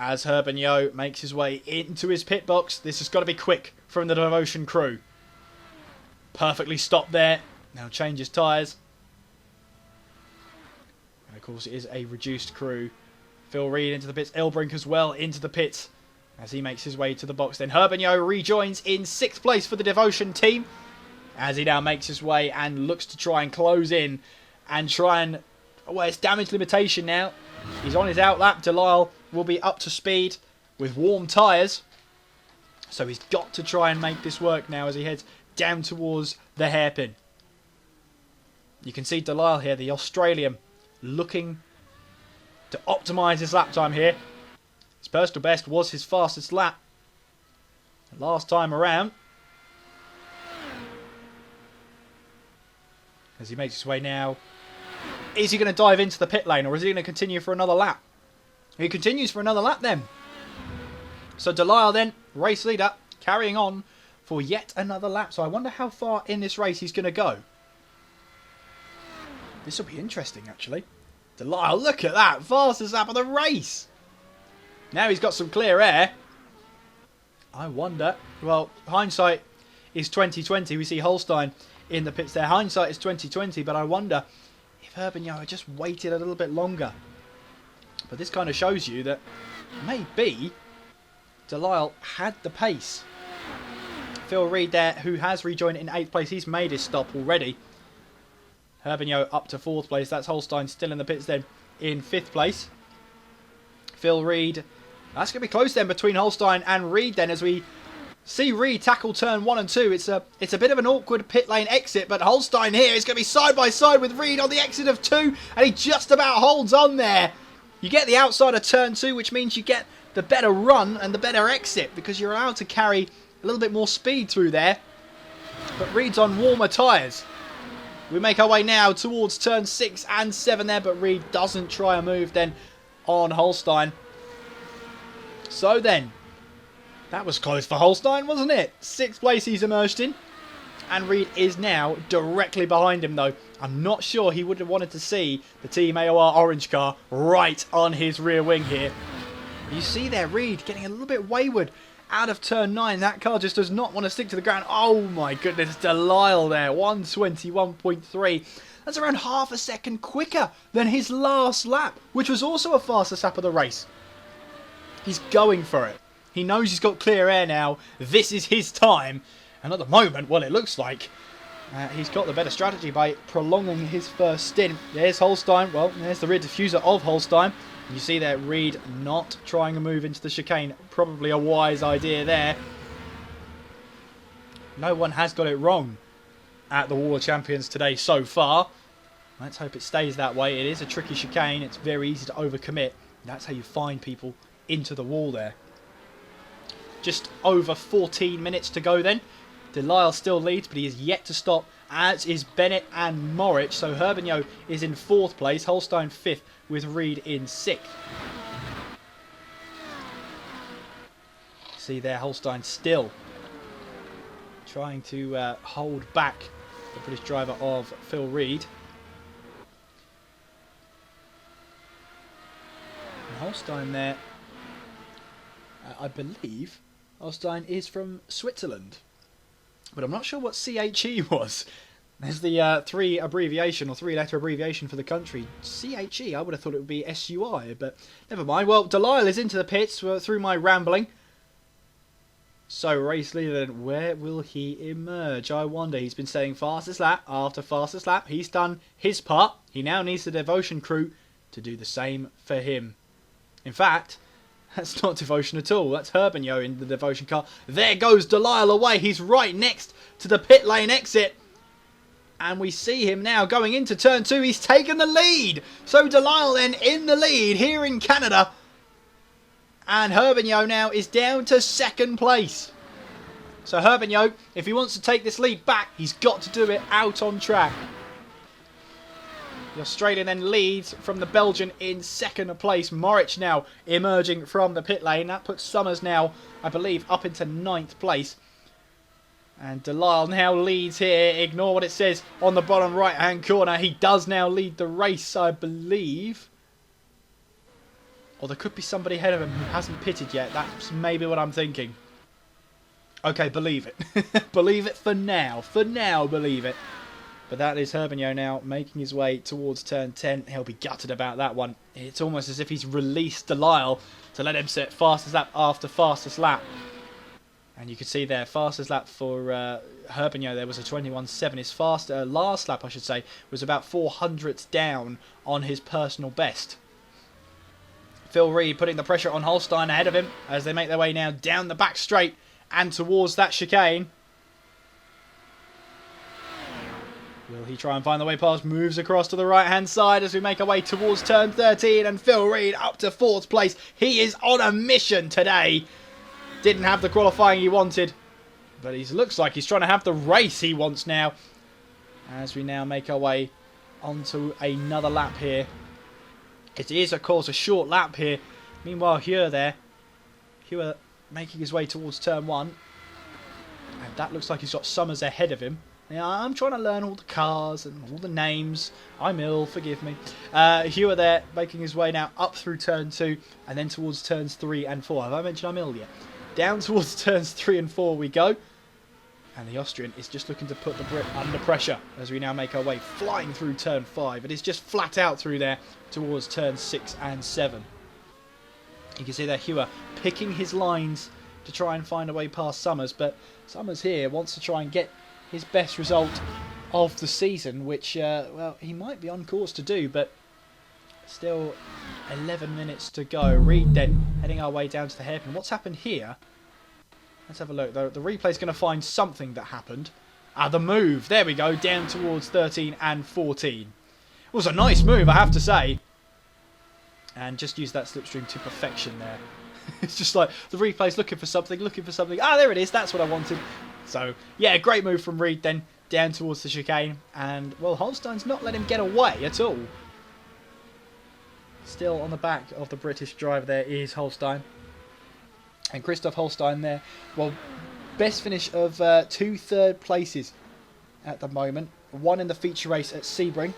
As Herbigno makes his way into his pit box. This has got to be quick from the Devotion crew. Perfectly stopped there. Now changes tyres. And of course it is a reduced crew. Phil Reed into the pits. Ilbrink as well into the pits. As he makes his way to the box. Then Herbigno rejoins in 6th place for the Devotion team. As he now makes his way and looks to try and close in. And try and... well, it's damage limitation now. He's on his outlap. Delisle will be up to speed with warm tyres. So he's got to try and make this work now as he heads down towards the hairpin. You can see Delisle here, the Australian, looking to optimise his lap time here. His personal best was his fastest lap last time around. As he makes his way now. Is he going to dive into the pit lane or is he going to continue for another lap? He continues for another lap then. So Delisle then, race leader, carrying on for yet another lap. So I wonder how far in this race he's going to go. This will be interesting actually. Delisle, look at that. Fastest lap of the race. Now he's got some clear air. I wonder. Well, hindsight is 2020. We see Holstein in the pits there. Hindsight is 2020, but I wonder if Herbigno had just waited a little bit longer. But this kind of shows you that maybe Delisle had the pace. Phil Reed there, who has rejoined in 8th place. He's made his stop already. Herbigno up to 4th place. That's Holstein still in the pits then in 5th place. Phil Reed. That's going to be close then between Holstein and Reed then as we see Reed tackle turn 1 and 2. It's a bit of an awkward pit lane exit, but Holstein here is going to be side by side with Reed on the exit of 2, and he just about holds on there. You get the outside of turn 2, which means you get the better run and the better exit because you're allowed to carry a little bit more speed through there. But Reed's on warmer tyres. We make our way now towards turn 6 and 7 there, but Reed doesn't try a move then on Holstein. So then, that was close for Holstein, wasn't it? 6th place he's emerged in. And Reed is now directly behind him, though. I'm not sure he would have wanted to see the Team AOR orange car right on his rear wing here. You see there, Reed getting a little bit wayward out of turn 9. That car just does not want to stick to the ground. Oh my goodness, Delisle there, 121.3. That's around half a second quicker than his last lap, which was also a fastest lap of the race. He's going for it. He knows he's got clear air now. This is his time. And at the moment, well, it looks like he's got the better strategy by prolonging his first stint. There's Holstein. Well, there's the rear diffuser of Holstein. You see there, Reed not trying to move into the chicane. Probably a wise idea there. No one has got it wrong at the Wall of Champions today so far. Let's hope it stays that way. It is a tricky chicane. It's very easy to overcommit. That's how you find people into the wall there. Just over 14 minutes to go then. Delisle still leads, but he is yet to stop, as is Bennett and Morich. So Herbigno is in 4th place, Holstein 5th, with Reed in 6th. See there, Holstein still trying to hold back the British driver of Phil Reed. And Holstein there, I believe Holstein is from Switzerland, but I'm not sure what CHE was. There's the 3-letter abbreviation for the country. CHE, I would have thought it would be SUI, but never mind. Well, Delisle is into the pits through my rambling. So, race leader, then, where will he emerge? I wonder. He's been saying fastest lap after fastest lap. He's done his part. He now needs the Devotion crew to do the same for him. In fact, that's not Devotion at all. That's Herbigno in the Devotion car. There goes Delisle away. He's right next to the pit lane exit. And we see him now going into turn 2. He's taken the lead. So Delisle then in the lead here in Canada. And Herbigno now is down to 2nd place. So Herbigno, if he wants to take this lead back, he's got to do it out on track. The Australian then leads from the Belgian in 2nd place. Morich now emerging from the pit lane. That puts Summers now, I believe, up into 9th place. And Delisle now leads here. Ignore what it says on the bottom right-hand corner. He does now lead the race, I believe. Or there could be somebody ahead of him who hasn't pitted yet. That's maybe what I'm thinking. Okay, believe it. Believe it for now. For now, believe it. But that is Herbigno now making his way towards turn 10. He'll be gutted about that one. It's almost as if he's released Delisle to let him set fastest lap after fastest lap. And you can see there, fastest lap for Herbigno there was a 21.7. His last lap, I should say, was about 400ths down on his personal best. Phil Reed putting the pressure on Holstein ahead of him as they make their way now down the back straight and towards that chicane. Will he try and find the way past? Moves across to the right-hand side as we make our way towards turn 13. And Phil Reed up to 4th place. He is on a mission today. Didn't have the qualifying he wanted, but he looks like he's trying to have the race he wants now. As we now make our way onto another lap here. It is, of course, a short lap here. Meanwhile, Hewer making his way towards turn 1. And that looks like he's got Summers ahead of him. Now, I'm trying to learn all the cars and all the names. I'm ill, forgive me. Hewer there, making his way now up through turn 2 and then towards turns 3 and 4. Have I mentioned I'm ill yet? Down towards turns 3 and 4 we go. And the Austrian is just looking to put the Brit under pressure as we now make our way flying through turn 5. It is just flat out through there towards turns 6 and 7. You can see there Hewer picking his lines to try and find a way past Summers. But Summers here wants to try and get his best result of the season, which, well, he might be on course to do, but still 11 minutes to go. Reed then heading our way down to the hairpin. What's happened here? Let's have a look. The replay's going to find something that happened. The move. There we go. Down towards 13 and 14. It was a nice move, I have to say. And just use that slipstream to perfection there. It's just like the replay's looking for something, there it is. That's what I wanted. So, yeah, great move from Reed then. Down towards the chicane. And, well, Holstein's not let him get away at all. Still on the back of the British driver there is Holstein. And Christoph Holstein there, well, best finish of 2 third places at the moment. 1 in the feature race at Sebring,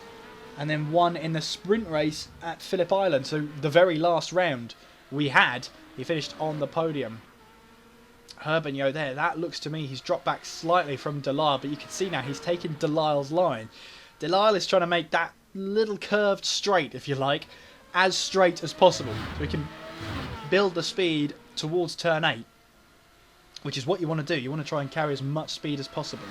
and then 1 in the sprint race at Phillip Island. So the very last round we had, he finished on the podium. Herbigno there, that looks to me, he's dropped back slightly from Delisle, but you can see now he's taken Delisle's line. Delisle is trying to make that little curved straight, if you like, as straight as possible. So we can build the speed towards turn 8, which is what you want to do. You want to try and carry as much speed as possible.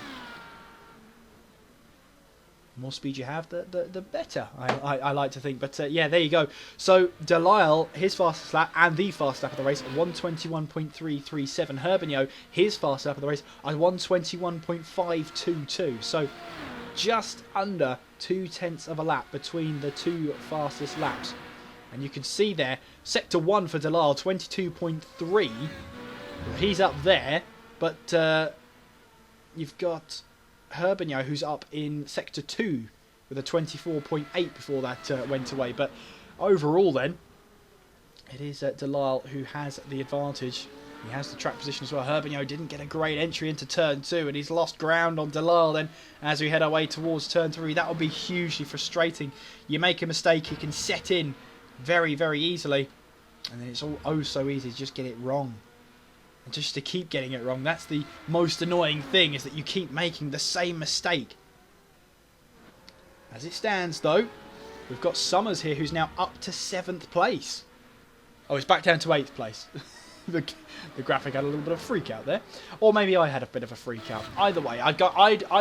The more speed you have, the better, I like to think. But yeah, there you go. So Delisle, his fastest lap and the fastest lap of the race, 1:21.337. Herbigno, his fastest lap of the race, at 1:21.522. So just under 0.2 of a lap between the 2 fastest laps. And you can see there, Sector 1 for Delisle, 22.3. He's up there, but you've got Herbigno, who's up in Sector 2 with a 24.8 before that went away. But overall then, it is Delisle who has the advantage. He has the track position as well. Herbigno didn't get a great entry into turn 2, and he's lost ground on Delisle then as we head our way towards turn 3. That will be hugely frustrating. You make a mistake, you can set in very, very easily, and then it's all oh so easy to just get it wrong. And just to keep getting it wrong, that's the most annoying thing, is that you keep making the same mistake. As it stands though, we've got Summers here who's now up to 7th place. Oh, it's back down to 8th place. the graphic had a little bit of freak out there, or maybe I had a bit of a freak out. Either way, I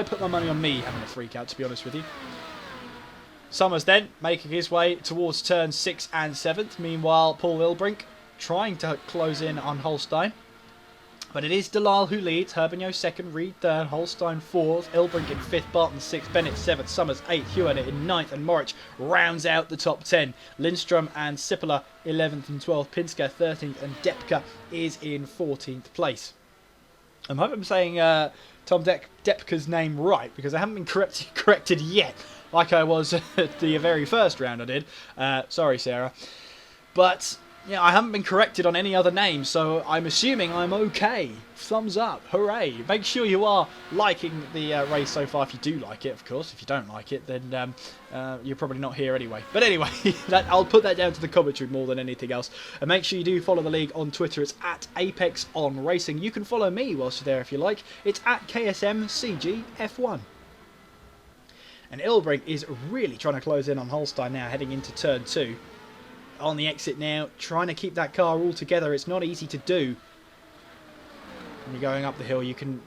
put my money on me having a freak out, to be honest with you. Summers then making his way towards turn 6 and 7th. Meanwhile, Paul Ilbrink trying to close in on Holstein. But it is Delisle who leads. Herbigno 2nd, Reed 3rd, Holstein 4th, Ilbrink in 5th, Barton 6th, Bennett 7th, Summers 8th, Hewer in 9th, and Morich rounds out the top 10. Lindstrom and Sippola 11th and 12th, Pinsker 13th, and Depka is in 14th place. I hope I'm saying Tom Depka's name right, because I haven't been corrected yet, like I was at the very first round I did. Sorry, Sarah. But yeah, I haven't been corrected on any other name, so I'm assuming I'm okay. Thumbs up. Hooray. Make sure you are liking the race so far, if you do like it, of course. If you don't like it, then you're probably not here anyway. But anyway, I'll put that down to the commentary more than anything else. And make sure you do follow the league on Twitter. It's at ApexOnRacing. You can follow me whilst you're there if you like. It's at KSMCGF1. And Ilbrink is really trying to close in on Holstein now, heading into turn 2. On the exit now, trying to keep that car all together. It's not easy to do. When you're going up the hill, you can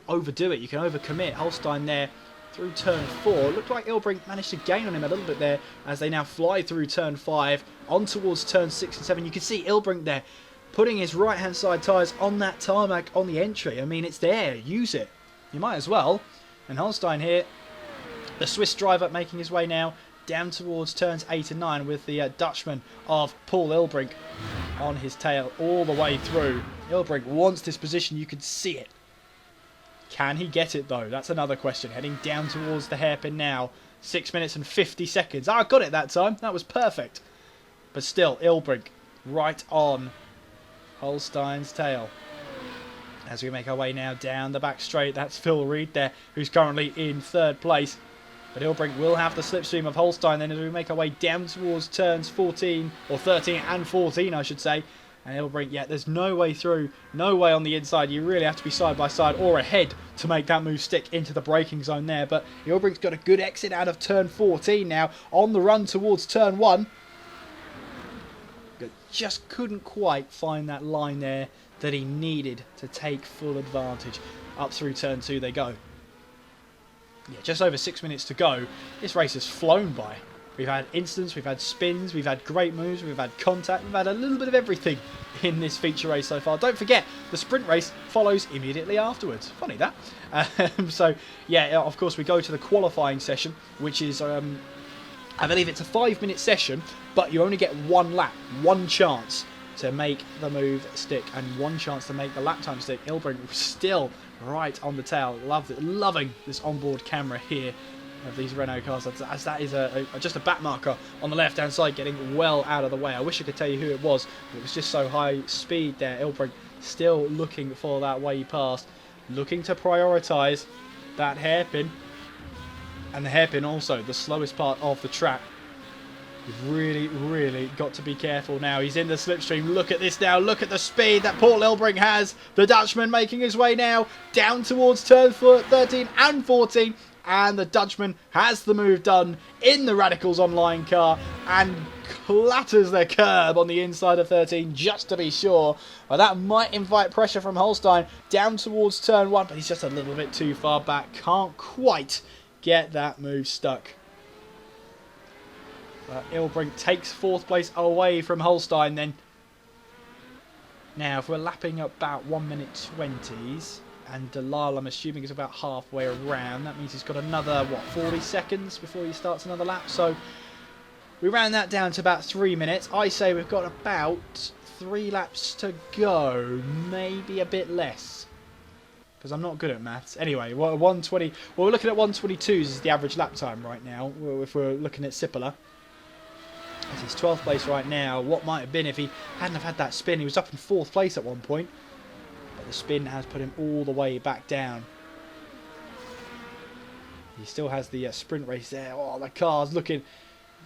overdo it, you can overcommit. Holstein there through turn 4. Looked like Ilbrink managed to gain on him a little bit there as they now fly through turn 5 on towards turn 6 and 7. You can see Ilbrink there putting his right hand side tyres on that tarmac on the entry. I mean, it's there, use it, you might as well. And Holstein here, the Swiss driver, making his way now down towards turns 8 and 9 with the Dutchman of Paul Ilbrink on his tail all the way through. Ilbrink wants this position, you can see it. Can he get it though? That's another question. Heading down towards the hairpin now. 6 minutes and 50 seconds. I got it that time. That was perfect. But still, Ilbrink right on Holstein's tail. As we make our way now down the back straight, that's Phil Reed there, who's currently in 3rd place. But Ilbrink will have the slipstream of Holstein then as we make our way down towards turns 14, or 13 and 14 I should say. And Ilbrink, yeah, there's no way through, no way on the inside. You really have to be side by side or ahead to make that move stick into the braking zone there. But Ilbrink's got a good exit out of turn 14 now, on the run towards turn 1. But just couldn't quite find that line there that he needed to take full advantage. Up through turn 2 they go. Yeah, just over 6 minutes to go. This race has flown by. We've had incidents, we've had spins, we've had great moves, we've had contact, we've had a little bit of everything in this feature race so far. Don't forget, the sprint race follows immediately afterwards. Funny that. So, yeah, of course, we go to the qualifying session, which is, I believe it's a 5-minute session, but you only get one lap, one chance to make the move stick, and one chance to make the lap time stick. Ilbrink still right on the tail. Loving this onboard camera here of these Renault cars, as that is just a back marker on the left hand side getting well out of the way. I wish I could tell you who it was, but it was just so high speed there. Ilbrink still looking for that way past, looking to prioritise that hairpin, and the hairpin also the slowest part of the track. You've really got to be careful now. He's in the slipstream. Look at this now. Look at the speed that Paul Ilbrink has. The Dutchman making his way now down towards turn 13 and 14. And the Dutchman has the move done in the Radicals Online car and clatters the curb on the inside of 13 just to be sure. Well, that might invite pressure from Holstein down towards turn 1, but he's just a little bit too far back. Can't quite get that move stuck. Ilbrink takes 4th place away from Holstein then. Now, if we're lapping about 1 minute 20s, and Delisle, I'm assuming, is about halfway around, that means he's got another, 40 seconds before he starts another lap. So we round that down to about 3 minutes. I say we've got about 3 laps to go, maybe a bit less, because I'm not good at maths. Anyway, 120. Well, we're looking at 122s is the average lap time right now, if we're looking at Sipola. As he's 12th place right now. What might have been if he hadn't have had that spin. He was up in 4th place at one point, but the spin has put him all the way back down. He still has the sprint race there. Oh, the car's looking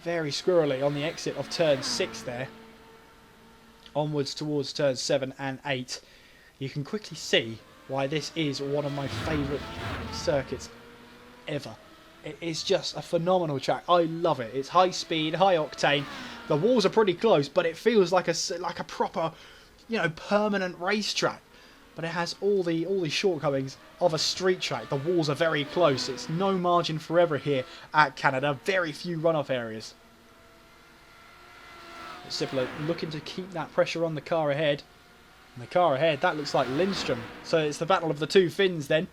very squirrely on the exit of turn 6 there. Onwards towards turns 7 and 8. You can quickly see why this is one of my favourite circuits ever. It is just a phenomenal track. I love it. It's high speed, high octane. The walls are pretty close, but it feels like a proper, permanent racetrack. But it has all the shortcomings of a street track. The walls are very close. It's no margin for error here at Canada. Very few runoff areas. Sipola looking to keep that pressure on the car ahead. And the car ahead, that looks like Lindstrom. So it's the battle of the two Finns then,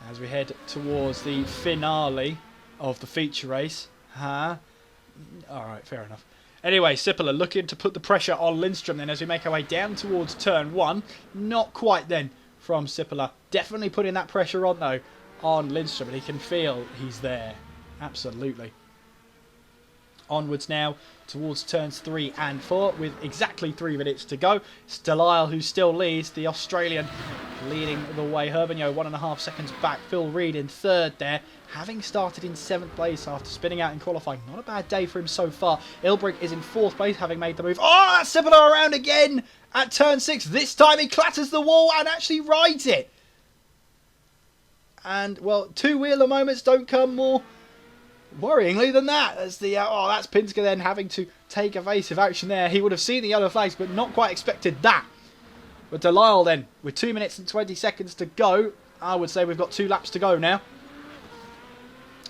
as we head towards the finale of the feature race. Alright, fair enough. Anyway, Sipola looking to put the pressure on Lindstrom then as we make our way down towards turn 1. Not quite then from Sipola. Definitely putting that pressure on though on Lindstrom, and he can feel he's there. Absolutely. Onwards now towards turns 3 and 4 with exactly 3 minutes to go. It's Delisle who still leads, the Australian leading the way. Herbigno 1.5 seconds back. Phil Reed in 3rd there, having started in 7th place after spinning out in qualifying. Not a bad day for him so far. Ilbrink is in 4th place, having made the move. Oh, that's Sipola around again at turn 6. This time he clatters the wall and actually rides it. And, well, two-wheeler moments don't come more worryingly than that, as that's Pinsker then having to take evasive action there. He would have seen the yellow flags, but not quite expected that. But Delisle then, with 2 minutes and 20 seconds to go, I would say we've got 2 laps to go now.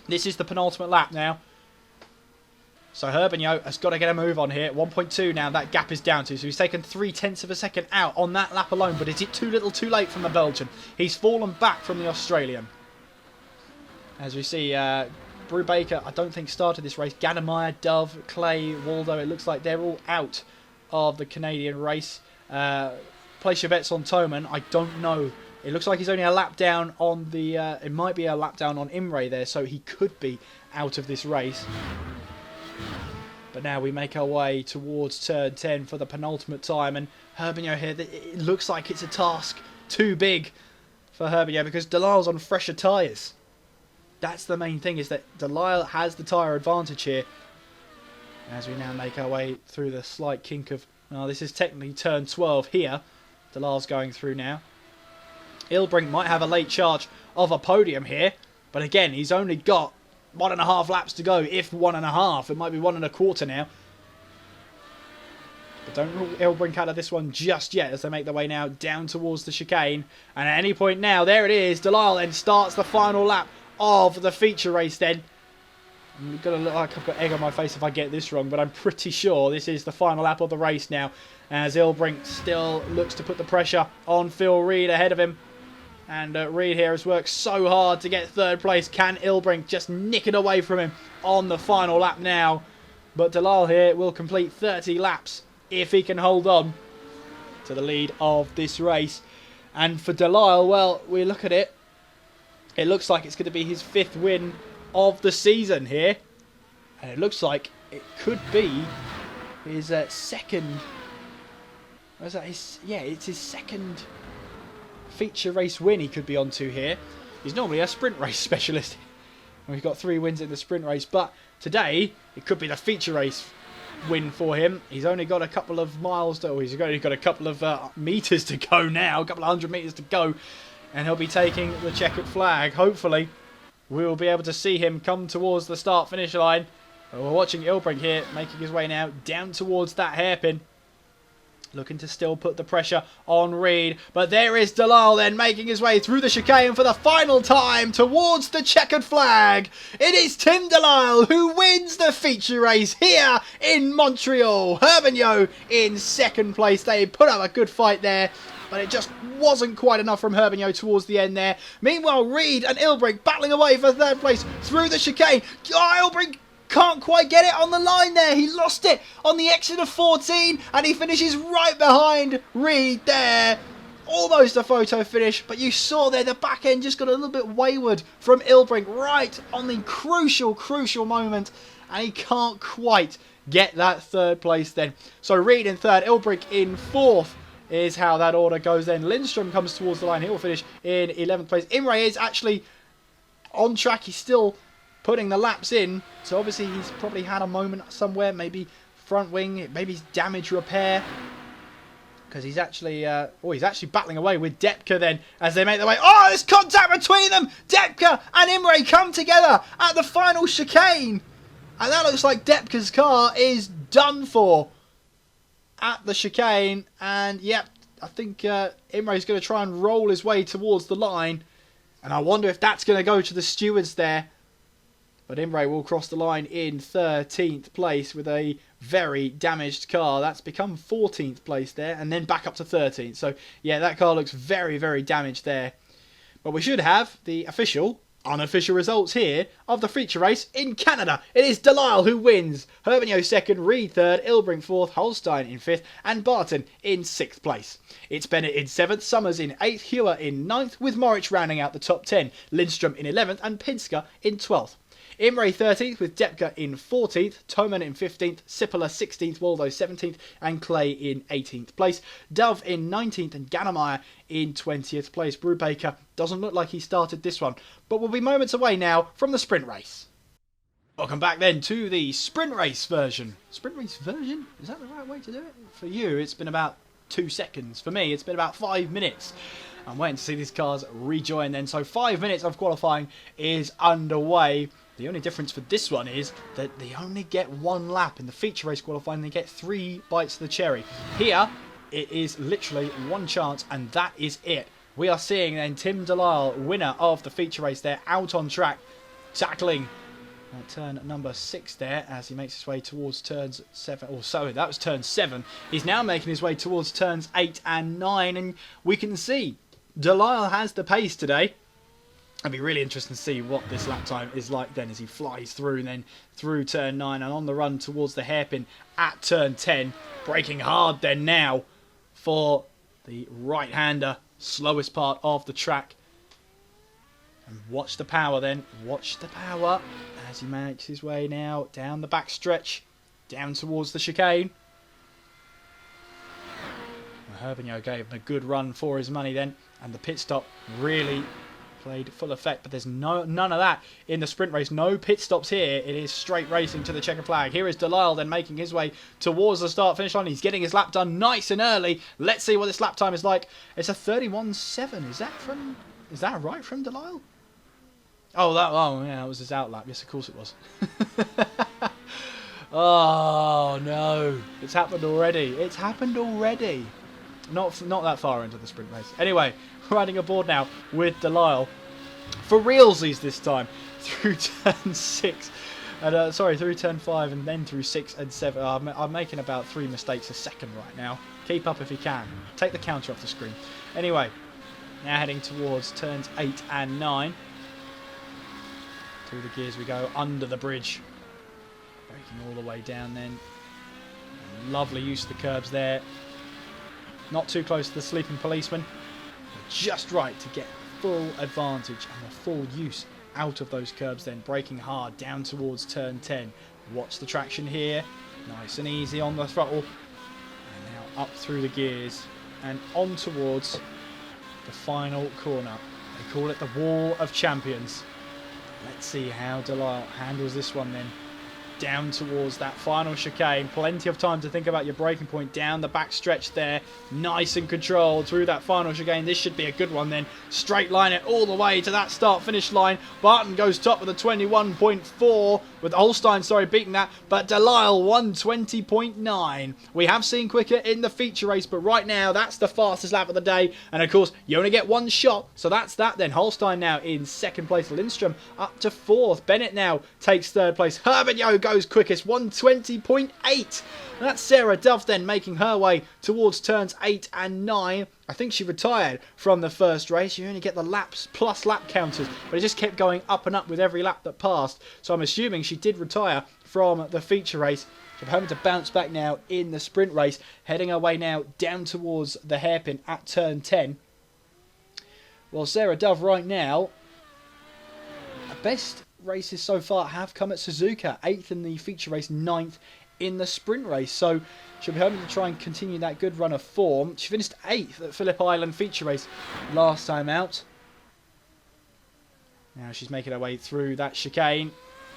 This is the penultimate lap now. So Herbigno has got to get a move on here. 1.2 now that gap is down to. So he's taken 0.3 of a second out on that lap alone. But is it too little too late from the Belgian? He's fallen back from the Australian. As we see, Brubaker, I don't think started this race. Gadamire, Dove, Clay, Waldo. It looks like they're all out of the Canadian race. Place your bets on Toman. I don't know. It looks like he's only a lap down on the... it might be a lap down on Imre there. So he could be out of this race. But now we make our way towards turn 10 for the penultimate time. And Herbigno here, it looks like it's a task too big for Herbigno because Delisle's on fresher tyres. That's the main thing, is that Delisle has the tyre advantage here. As we now make our way through the slight kink of... Well, this is technically turn 12 here. Delisle's going through now. Ilbrink might have a late charge of a podium here. But again, he's only got 1.5 laps to go, if 1.5. It might be 1.25 now. But don't rule Ilbrink out of this one just yet as they make their way now down towards the chicane. And at any point now, there it is. Delisle then starts the final lap of the feature race then. I'm going to look like I've got egg on my face if I get this wrong, but I'm pretty sure this is the final lap of the race now. As Ilbrink still looks to put the pressure on Phil Reed ahead of him. And Reed here has worked so hard to get 3rd place. Can Ilbrink just nick it away from him on the final lap now? But Delisle here will complete 30 laps if he can hold on to the lead of this race. And for Delisle, well, we look at it. It looks like it's going to be his 5th win of the season here. And it looks like it could be his second... Was that his... Yeah, it's his second feature race win he could be onto here. He's normally a sprint race specialist. We've got 3 wins in the sprint race. But today, it could be the feature race win for him. He's only got a couple of miles to... He's only got a couple of meters to go now. A couple of 100 meters to go. And he'll be taking the checkered flag. Hopefully, we will be able to see him come towards the start-finish line. We're watching Ilbrink here, making his way now down towards that hairpin. Looking to still put the pressure on Reed. But there is Delisle then making his way through the chicane for the final time towards the checkered flag. It is Tim Delisle who wins the feature race here in Montreal. Herbigno in 2nd place. They put up a good fight there, but it just wasn't quite enough from Herbigno towards the end there. Meanwhile, Reed and Ilbrink battling away for 3rd place through the chicane. Oh, Ilbrink can't quite get it on the line there. He lost it on the exit of 14 and he finishes right behind Reed there. Almost a photo finish, but you saw there the back end just got a little bit wayward from Ilbrink right on the crucial moment, and he can't quite get that 3rd place then. So Reed in 3rd, Ilbrink in 4th is how that order goes then. Lindstrom comes towards the line. He will finish in 11th place. Imre is actually on track. He's still putting the laps in, so obviously he's probably had a moment somewhere, maybe front wing, maybe damage repair, because he's actually battling away with Depke then as they make their way. Oh, there's contact between them. Depke and Imre come together at the final chicane, and that looks like Depke's car is done for at the chicane. And yep, I think Imre's going to try and roll his way towards the line, and I wonder if that's going to go to the stewards there. But Imre will cross the line in 13th place with a very damaged car. That's become 14th place there, and then back up to 13th. So, yeah, that car looks very, very damaged there. But we should have the official, unofficial results here of the feature race in Canada. It is Delisle who wins. Herbigno 2nd, Reed 3rd, Ilbrink 4th, Holstein in 5th, and Barton in 6th place. It's Bennett in 7th, Summers in 8th, Hewer in 9th, with Moritz rounding out the top 10, Lindstrom in 11th, and Pinsker in 12th. Imre 13th with Depke in 14th, Toman in 15th, Sipola 16th, Waldo 17th, and Clay in 18th place. Dove in 19th and Gannemeyer in 20th place. Brubaker doesn't look like he started this one, but we'll be moments away now from the sprint race. Welcome back then to the sprint race version. Sprint race version? Is that the right way to do it? For you, it's been about 2 seconds. For me, it's been about 5 minutes. I'm waiting to see these cars rejoin then. So 5 minutes of qualifying is underway. The only difference for this one is that they only get 1 lap. In the feature race qualifying, they get 3 bites of the cherry. Here, it is literally 1 chance, and that is it. We are seeing then Tim Delisle, winner of the feature race there, out on track, tackling turn number 6 there as he makes his way towards turns 7. Oh, sorry, that was turn 7. He's now making his way towards turns 8 and 9, and we can see Delisle has the pace today. It'll be really interesting to see what this lap time is like then as he flies through and then through turn 9 and on the run towards the hairpin at turn 10. Braking hard then now for the right-hander, slowest part of the track. And watch the power then, watch the power as he makes his way now down the back stretch, down towards the chicane. Herbigno gave him a good run for his money then, and the pit stop really played full effect, but there's none of that in the sprint race. No pit stops here. It is straight racing to the checker flag. Here is Delisle then making his way towards the start finish line. He's getting his lap done nice and early. Let's see what this lap time is like. It's a 31.7. Is that right from Delisle? Oh yeah, that was his out lap. Yes, of course it was. Oh no, it's happened already. It's happened already. Not that far into the sprint race. Anyway, riding aboard now with Delisle for realsies this time through turn 6. And through turn 5 and then through 6 and 7. I'm making about 3 mistakes a second right now. Keep up if you can. Take the counter off the screen. Anyway, now heading towards turns 8 and 9. Through the gears we go, under the bridge. Braking all the way down then. Lovely use of the curbs there. Not too close to the sleeping policeman. But just right to get full advantage and the full use out of those curbs then. Braking hard down towards turn 10. Watch the traction here. Nice and easy on the throttle. And now up through the gears and on towards the final corner. They call it the Wall of Champions. Let's see how Delisle handles this one then. Down towards that final chicane. Plenty of time to think about your braking point down the back stretch there. Nice and controlled through that final chicane. This should be a good one then. Straight line it all the way to that start finish line. Barton goes top with a 21.4 with Holstein, beating that. But Delisle 120.9. We have seen quicker in the feature race, but right now that's the fastest lap of the day. And of course, you only get one shot. So that's that then. Holstein now in second place. Lindstrom up to 4th. Bennett now takes 3rd place. Herbigno goes quickest, 120.8. That's Sarah Dove then making her way towards turns 8 and 9. I think she retired from the first race. You only get the laps plus lap counters, but it just kept going up and up with every lap that passed. So I'm assuming she did retire from the feature race. So we're having to bounce back now in the sprint race, heading our way now down towards the hairpin at turn 10. Well, Sarah Dove right now, best races so far have come at Suzuka. 8th in the feature race, 9th in the sprint race. So she'll be hoping to try and continue that good run of form. She finished 8th at Phillip Island feature race last time out. Now she's making her way through that chicane.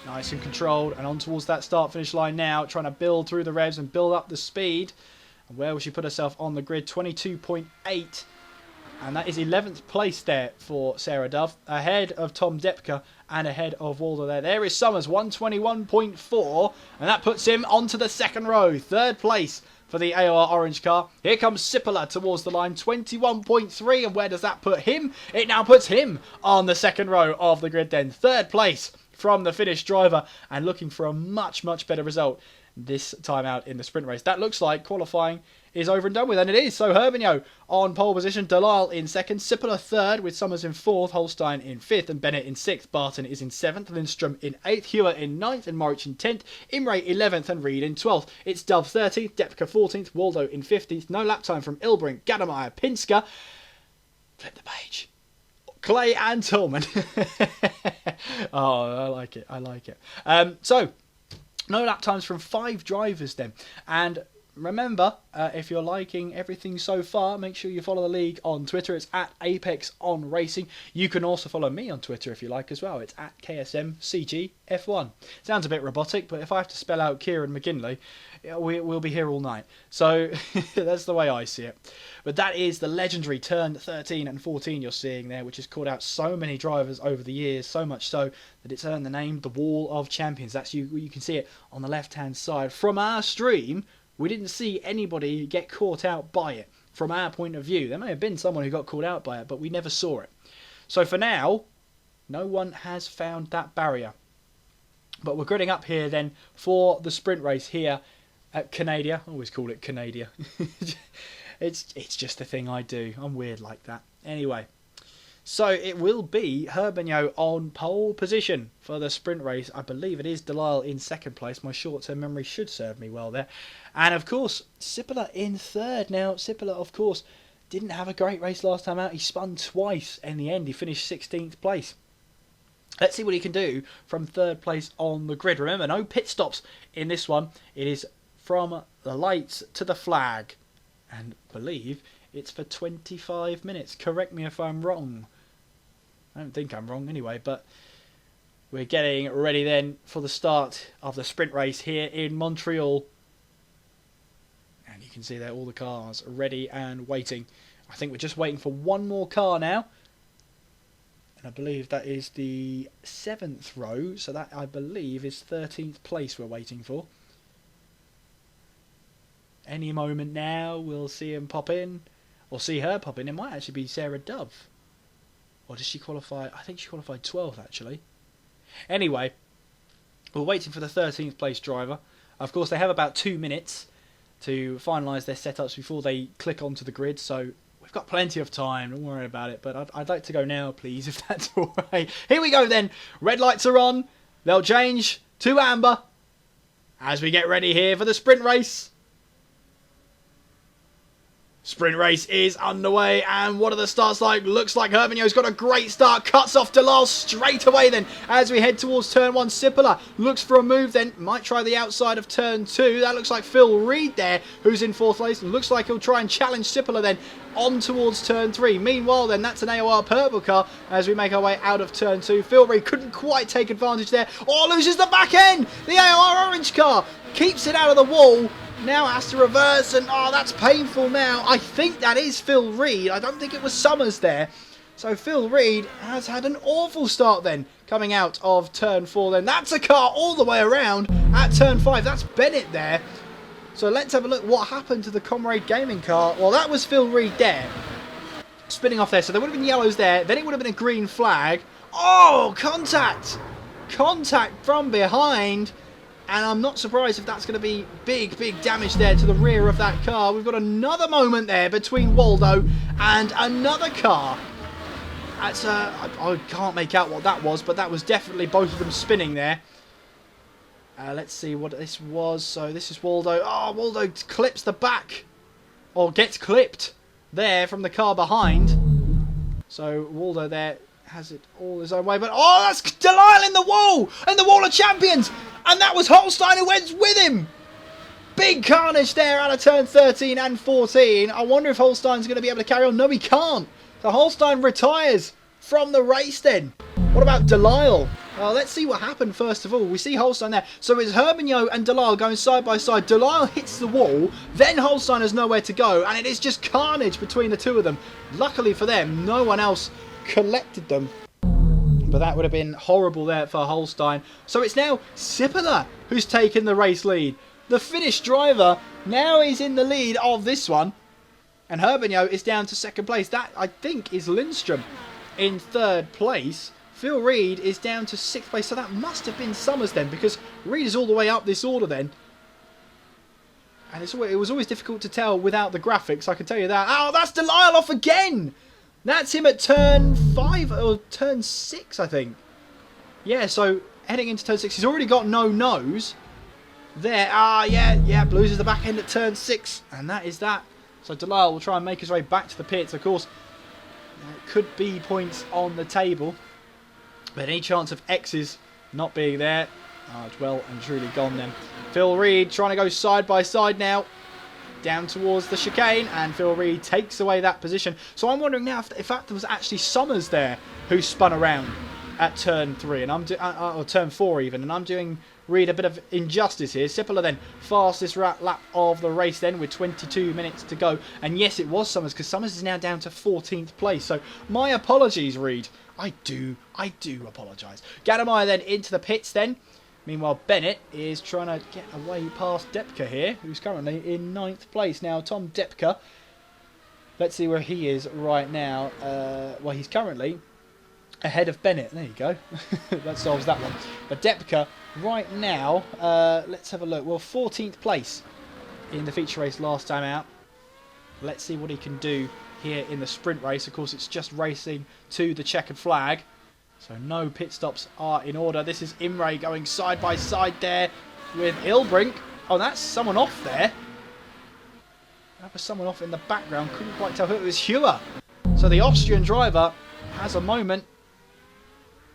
Nice and controlled. And on towards that start-finish line now. Trying to build through the revs and build up the speed. And where will she put herself on the grid? 22.8. And that is 11th place there for Sarah Dove. Ahead of Tom Depker and ahead of Waldo there. There is Summers, 121.4. And that puts him onto the second row. 3rd place for the AOR orange car. Here comes Sipola towards the line, 21.3. And where does that put him? It now puts him on the second row of the grid then. 3rd place from the Finnish driver and looking for a much, much better result this time out in the sprint race. That looks like qualifying is over and done with, and it is. So Herbigno on pole position, Delisle in 2nd, Sipola 3rd with Summers in 4th, Holstein in 5th and Bennett in 6th. Barton is in 7th, Lindstrom in 8th, Hewer in 9th and Morich in 10th, Imre 11th and Reed in 12th. It's Dove 13th, Depker 14th, Waldo in 15th. No lap time from Ilbrink, Gademeyer, Pinsker. Flip the page. Clay and Tillman. Oh, I like it. I like it. So, no lap times from 5 drivers then. And remember, if you're liking everything so far, make sure you follow the league on Twitter. It's at Apex on Racing. You can also follow me on Twitter if you like as well. It's at KSMCGF1. Sounds a bit robotic, but if I have to spell out Kieran McGinley, we'll be here all night. So that's the way I see it. But that is the legendary turn 13 and 14 you're seeing there, which has caught out so many drivers over the years, so much so that it's earned the name the Wall of Champions. That's you can see it on the left-hand side. From our stream, we didn't see anybody get caught out by it. from our point of view. There may have been someone who got called out by it, but we never saw it. So for now, no one has found that barrier. But we're gridding up here then for the sprint race here at Canada. I always call it Canada. It's just a thing I do. I'm weird like that. Anyway, so it will be Renault on pole position for the sprint race. I believe it is Delisle in second place. My short-term memory should serve me well there. And of course, Sipila in third. Now, Sipila, of course, didn't have a great race last time out. He spun twice in the end. He finished 16th place. Let's see what he can do from third place on the grid. Remember, no pit stops in this one. It is from the lights to the flag. And I believe it's for 25 minutes. Correct me if I'm wrong. I don't think I'm wrong anyway, but we're getting ready then for the start of the sprint race here in Montreal. And you can see there all the cars ready and waiting. I think we're just waiting for one more car now. And I believe that is the 7th row. So that, I believe, is 13th place we're waiting for. Any moment now, we'll see him pop in. Or see her pop in. It might actually be Sarah Dove. Or does she qualify? I think she qualified 12th, actually. Anyway, we're waiting for the 13th place driver. Of course, they have about 2 minutes to finalise their setups before they click onto the grid. So we've got plenty of time. Don't worry about it. But I'd like to go now, please, if that's all right. Here we go, then. Red lights are on. They'll change to amber as we get ready here for the sprint race. Sprint race is underway, and what are the starts like? Looks like Renault's got a great start, cuts off Delisle straight away then as we head towards turn 1. Sipila looks for a move then, might try the outside of turn 2. That looks like Phil Reed there, who's in 4th place. Looks like he'll try and challenge Sipila then on towards turn 3. Meanwhile then, that's an AOR purple car as we make our way out of turn 2. Phil Reed couldn't quite take advantage there. Oh, loses the back end! The AOR orange car keeps it out of the wall. Now has to reverse, and oh, that's painful now. I think that is Phil Reed. I don't think it was Summers there. So Phil Reed has had an awful start then, coming out of turn 4 then. That's a car all the way around at turn 5. That's Bennett there. So let's have a look what happened to the Comrade Gaming car. Well, that was Phil Reed there, spinning off there. So there would have been yellows there. Then it would have been a green flag. Oh, contact! Contact from behind. And I'm not surprised if that's going to be big damage there to the rear of that car. We've got another moment there between Waldo and another car. That's I can't make out what that was, but that was definitely both of them spinning there. Let's see what this was. So this is Waldo. Oh, Waldo clips the back. Or gets clipped there from the car behind. So Waldo there has it all his own way. But oh, that's Delisle in the wall! In the wall of champions! And that was Holstein who went with him. Big carnage there out of turn 13 and 14. I wonder if Holstein's going to be able to carry on. No, he can't. So Holstein retires from the race then. What about Delisle? Well, let's see what happened first of all. We see Holstein there. So it's Renault and Delisle going side by side. Delisle hits the wall. Then Holstein has nowhere to go. And it is just carnage between the two of them. Luckily for them, no one else collected them. But that would have been horrible there for Holstein. So it's now Sipila who's taken the race lead. The Finnish driver now is in the lead of this one. And Renault is down to 2nd place. That, I think, is Lindstrom in 3rd place. Phil Reed is down to 6th place. So that must have been Summers then, because Reed is all the way up this order then. And it was always difficult to tell without the graphics, I can tell you that. Oh, that's Delisle off again! That's him at turn 5 or turn 6, I think. Yeah, so heading into turn 6. He's already got no nose. There. Ah, yeah. Loses the back end at turn 6. And that is that. So Delisle will try and make his way back to the pits. Of course, it could be points on the table. But any chance of X's not being there, it's well and truly gone then. Phil Reed trying to go side by side now. Down towards the chicane, and Phil Reed takes away that position. So I'm wondering now if that was actually Summers there who spun around at turn 3, and or turn 4 even, and I'm doing Reed a bit of injustice here. Sipila then fastest lap of the race then with 22 minutes to go, and yes, it was Summers because Summers is now down to 14th place. So my apologies, Reed. I do apologise. Gadamaya then into the pits then. Meanwhile, Bennett is trying to get away past Depka here, who's currently in 9th place. Now, Tom Depka Let's see where he is right now. Well, he's currently ahead of Bennett. There you go. That solves that one. But Depka right now, let's have a look. Well, 14th place in the feature race last time out. Let's see what he can do here in the sprint race. Of course, it's just racing to the checkered flag. So no pit stops are in order. This is Imre going side by side there with Ilbrink. Oh, that's someone off there. That was someone off in the background. Couldn't quite tell who it was. Hewer. So the Austrian driver has a moment.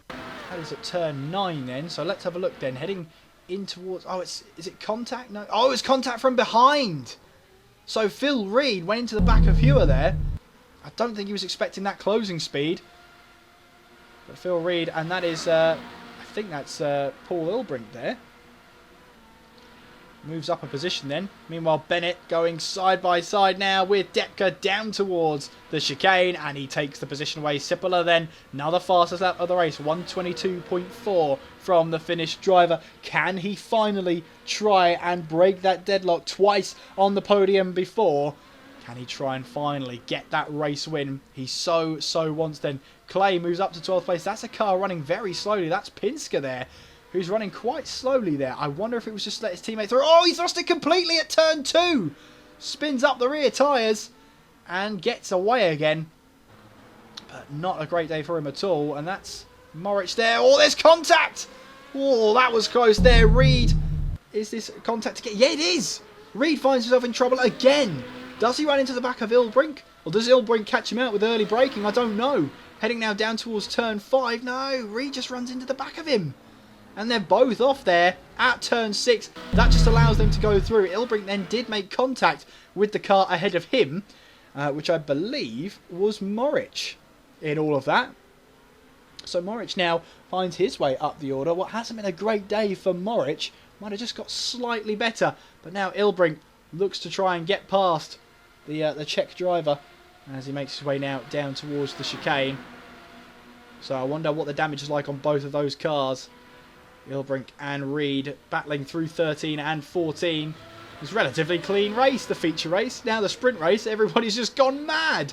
That is at turn 9 then. So let's have a look then. Heading in towards... Oh, is it contact? No. Oh, it was contact from behind. So Phil Reed went into the back of Hewer there. I don't think he was expecting that closing speed. But Phil Reed, and that is... I think that's Paul Ilbrink there. Moves up a position then. Meanwhile, Bennett going side by side now with Depka down towards the chicane. And he takes the position away. Sipola then, now the fastest lap of the race. 1:22.4 from the Finnish driver. Can he finally try and break that deadlock? Twice on the podium before. Can he try and finally get that race win? He so wants then. Clay moves up to 12th place. That's a car running very slowly. That's Pinsker there, who's running quite slowly there. I wonder if it was just to let his teammate through. Oh, he's lost it completely at turn 2. Spins up the rear tyres and gets away again. But not a great day for him at all. And that's Moritz there. Oh, there's contact. Oh, that was close there. Reed, is this contact again? Yeah, it is. Reed finds himself in trouble again. Does he run into the back of Ilbrink? Or does Ilbrink catch him out with early braking? I don't know. Heading now down towards turn 5. No, Reed just runs into the back of him. And they're both off there at turn 6. That just allows them to go through. Ilbrink then did make contact with the car ahead of him, which I believe was Moritz in all of that. So Moritz now finds his way up the order. What hasn't been a great day for Moritz. Might have just got slightly better. But now Ilbrink looks to try and get past the Czech driver as he makes his way now down towards the chicane. So I wonder what the damage is like on both of those cars. Ilbrink and Reed battling through 13 and 14. It's a relatively clean race, the feature race. Now the sprint race, everybody's just gone mad.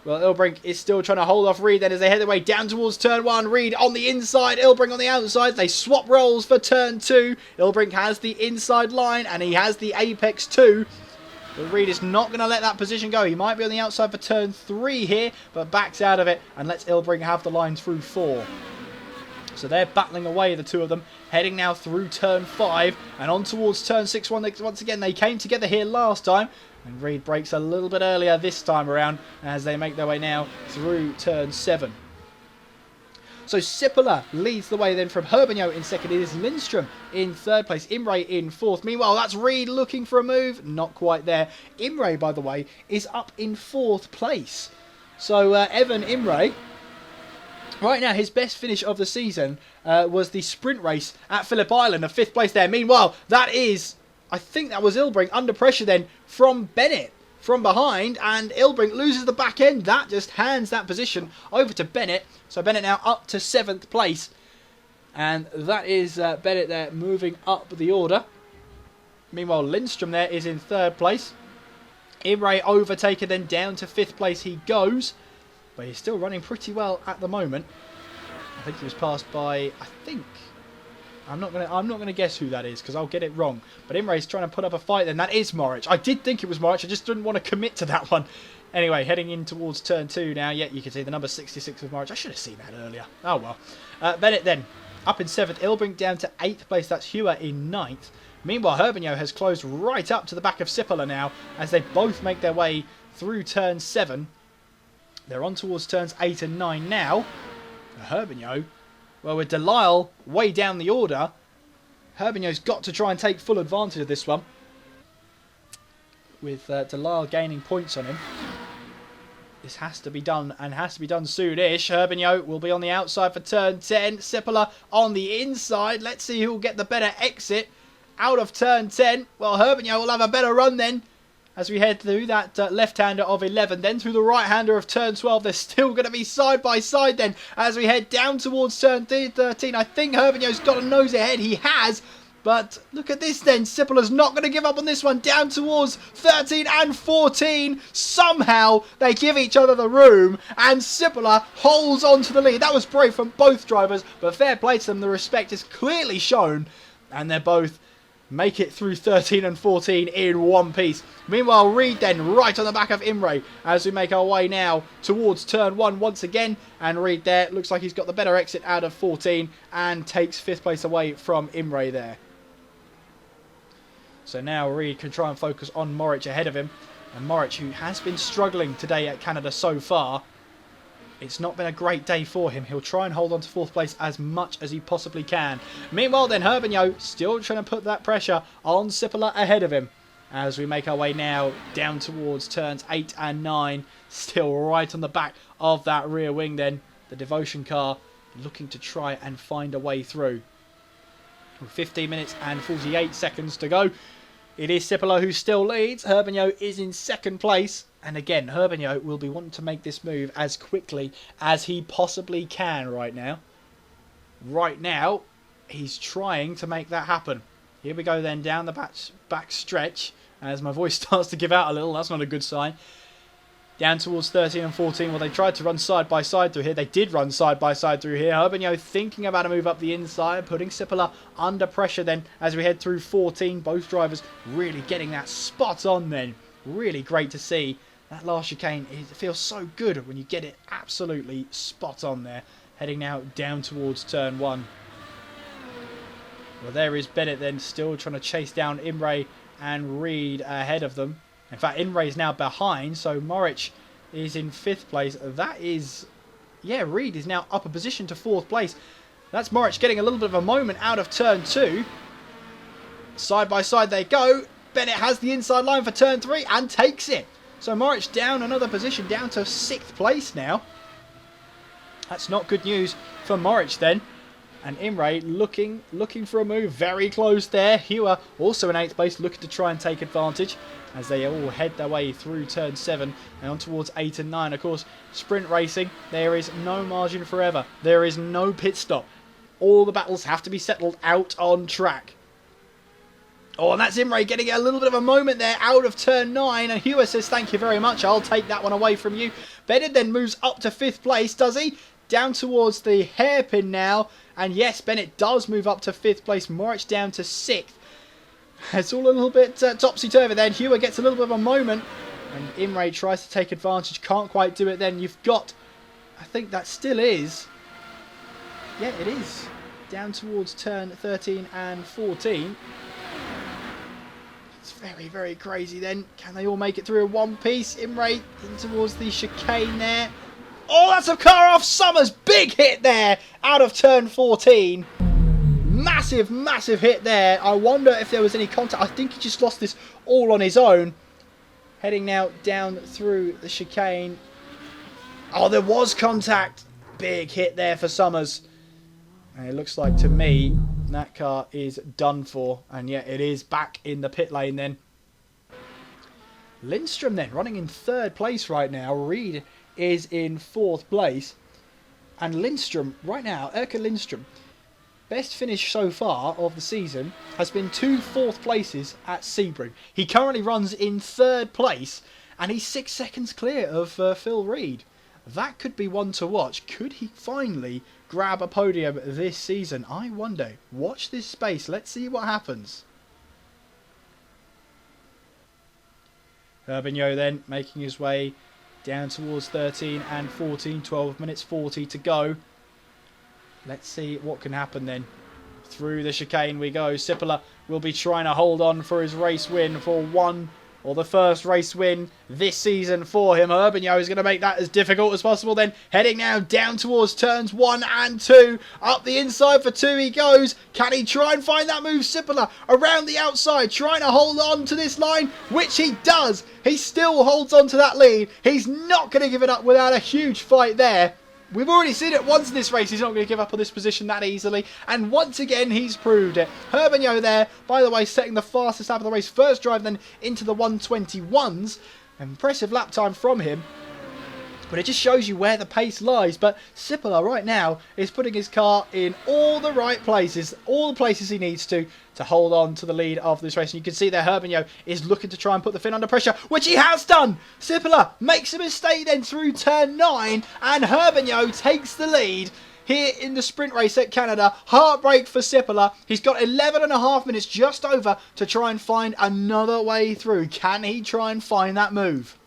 Well, Ilbrink is still trying to hold off Reed then as they head their way down towards turn 1. Reed on the inside, Ilbrink on the outside. They swap roles for turn 2. Ilbrink has the inside line and he has the apex too. But Reed is not going to let that position go. He might be on the outside for turn 3 here, but backs out of it and lets Ilbrink have the line through 4. So they're battling away, the two of them, heading now through turn 5 and on towards turn 6. Once again, they came together here last time. And Reed breaks a little bit earlier this time around as they make their way now through turn 7. So Sipola leads the way then from Herbigno in second. It is Lindstrom in third place. Imre in fourth. Meanwhile, that's Reed looking for a move. Not quite there. Imre, by the way, is up in fourth place. So Evan Imre, right now, his best finish of the season was the sprint race at Phillip Island, a 5th place there. Meanwhile, that is... I think that was Ilbrink under pressure then from Bennett from behind, and Ilbrink loses the back end. That just hands that position over to Bennett. So Bennett now up to 7th place, and that is Bennett there moving up the order. Meanwhile, Lindstrom there is in 3rd place. Imre overtaken, then down to 5th place he goes, but he's still running pretty well at the moment. I think he was passed by, I'm not gonna guess who that is because I'll get it wrong. But Imre's trying to put up a fight then. That is Moritz. I did think it was Moritz. I just didn't want to commit to that one. Anyway, heading in towards turn 2 now. Yeah, you can see the number 66 of Moritz. I should have seen that earlier. Oh well. Bennett then up in 7th. Ilbrink down to 8th place. That's Hewer in 9th. Meanwhile, Herbigno has closed right up to the back of Sipola now as they both make their way through turn 7. They're on towards turns 8 and 9 now. Herbigno, well, with Delisle way down the order, Herbigno's got to try and take full advantage of this one. With Delisle gaining points on him. This has to be done, and has to be done soonish. Herbigno will be on the outside for turn 10. Sipola on the inside. Let's see who will get the better exit out of turn 10. Well, Herbigno will have a better run then, as we head through that left-hander of 11, then through the right-hander of turn 12. They're still going to be side by side then as we head down towards turn 13. I think Herbigno's got a nose ahead. He has, But look at this then. Sippela's not going to give up on this one. Down towards 13 and 14. Somehow they give each other the room. And Sippela holds on to the lead. That was brave from both drivers. But fair play to them. The respect is clearly shown. And they're both make it through 13 and 14 in one piece. Meanwhile, Reed then right on the back of Imre as we make our way now towards turn 1 once again. And Reed there looks like he's got the better exit out of 14 and takes 5th place away from Imre there. So now Reed can try and focus on Moric ahead of him. And Moric, who has been struggling today at Canada so far, it's not been a great day for him. He'll try and hold on to 4th place as much as he possibly can. Meanwhile then, Herbigno still trying to put that pressure on Sippela ahead of him. As we make our way now down towards turns 8 and 9. Still right on the back of that rear wing then. The Devotion car looking to try and find a way through. With 15 minutes and 48 seconds to go. It is Sippela who still leads. Herbigno is in 2nd place. And again, Herbigno will be wanting to make this move as quickly as he possibly can right now. Right now, he's trying to make that happen. Here we go then, down the back stretch. As my voice starts to give out a little, that's not a good sign. Down towards 13 and 14. Well, they tried to run side by side through here. They did run side by side through here. Herbigno thinking about a move up the inside, putting Sippela under pressure then as we head through 14. Both drivers really getting that spot on then. Really great to see. That last chicane, it feels so good when you get it absolutely spot on there. Heading now down towards turn 1. Well, there is Bennett then still trying to chase down Imre and Reed ahead of them. In fact, Imre is now behind, so Moric is in 5th place. That is, yeah, Reed is now up a position to 4th place. That's Moric getting a little bit of a moment out of turn 2. Side by side they go. Bennett has the inside line for turn 3 and takes it. So Moric down another position, down to 6th place now. That's not good news for Moric then. And Imre looking for a move, very close there. Hewer also in 8th place, looking to try and take advantage as they all head their way through turn 7 and on towards 8 and 9. Of course, sprint racing, there is no margin forever. There is no pit stop. All the battles have to be settled out on track. Oh, and that's Imre getting a little bit of a moment there out of turn 9. And Hewer says, thank you very much. I'll take that one away from you. Bennett then moves up to 5th place, does he? Down towards the hairpin now. And yes, Bennett does move up to 5th place. Moric down to 6th. It's all a little bit topsy-turvy then. Hewer gets a little bit of a moment. And Imre tries to take advantage. Can't quite do it then. You've got, I think that still is. Yeah, it is. Down towards turn 13 and 14. It's very, very crazy then. Can they all make it through in one piece? Imre in towards the chicane there. Oh, that's a car off Summers. Big hit there out of turn 14. Massive, massive hit there. I wonder if there was any contact. I think he just lost this all on his own. Heading now down through the chicane. Oh, there was contact. Big hit there for Summers. And it looks like to me that car is done for. And yet it is back in the pit lane then. Lindstrom then running in 3rd place right now. Reed is in 4th place. And Lindstrom right now, Erka Lindstrom, best finish so far of the season has been 2 4th places at Sebring. He currently runs in 3rd place and he's 6 seconds clear of Phil Reed. That could be one to watch. Could he finally grab a podium this season? I wonder. Watch this space. Let's see what happens. Herbigno then making his way down towards 13 and 14. 12 minutes 40 to go. Let's see what can happen then. Through the chicane we go. Sippela will be trying to hold on for his race win for one, or the first race win this season for him. Herbigno is going to make that as difficult as possible then. Heading now down towards turns 1 and 2. Up the inside for 2 he goes. Can he try and find that move? Sippela around the outside trying to hold on to this line, which he does. He still holds on to that lead. He's not going to give it up without a huge fight there. We've already seen it once in this race. He's not going to give up on this position that easily. And once again, he's proved it. Herbigno there, by the way, setting the fastest lap of the race. First drive then into the 121s. Impressive lap time from him. But it just shows you where the pace lies. But Sipala right now is putting his car in all the right places, all the places he needs to hold on to the lead of this race. And you can see there Herbigno is looking to try and put the Finn under pressure, which he has done. Sipala makes a mistake then through turn 9, and Herbigno takes the lead here in the sprint race at Canada. Heartbreak for Sipala. He's got 11.5 minutes just over to try and find another way through. Can he try and find that move?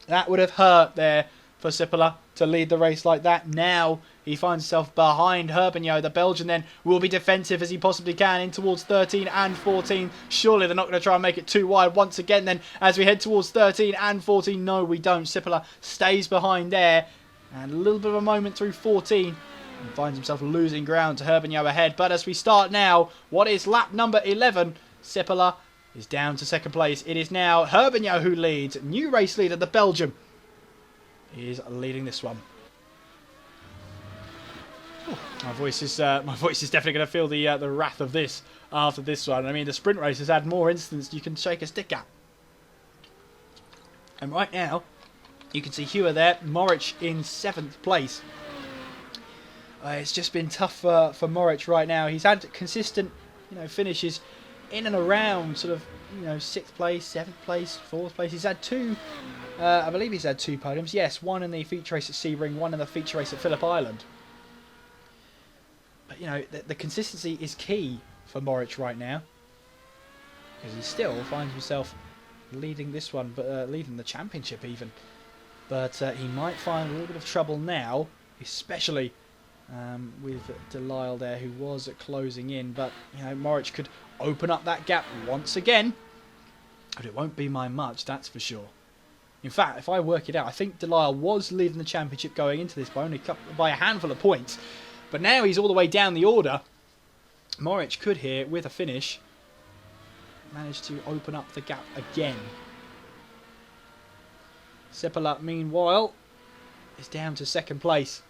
That would have hurt there for Sipala to lead the race like that. Now he finds himself behind Herbigno. The Belgian then will be defensive as he possibly can in towards 13 and 14. Surely they're not going to try and make it too wide once again then as we head towards 13 and 14. No, we don't. Sipala stays behind there. And a little bit of a moment through 14. And finds himself losing ground to Herbigno ahead. But as we start now, what is lap number 11? Sipala is down to second place. It is now Herbigno who leads. New race leader, the Belgian, is leading this one. Oh, my voice is definitely going to feel the wrath of this after this one. I mean, the sprint race has had more incidents you can shake a stick at. And right now, you can see Hewer there, Morich in 7th place. It's just been tough for Morich right now. He's had consistent, finishes in and around sort of, 6th place, 7th place, 4th place. He's had two, I believe he's had 2 podiums. Yes, one in the feature race at Sebring, one in the feature race at Phillip Island. But, the consistency is key for Morich right now. Because he still finds himself leading this one, but leading the championship even. But he might find a little bit of trouble now, especially with Delisle there, who was closing in. But, Morich could open up that gap once again. But it won't be by much, that's for sure. In fact, if I work it out, I think Delisle was leading the championship going into this by a handful of points. But now he's all the way down the order. Morich could here, with a finish, manage to open up the gap again. Sipala, meanwhile, is down to second place.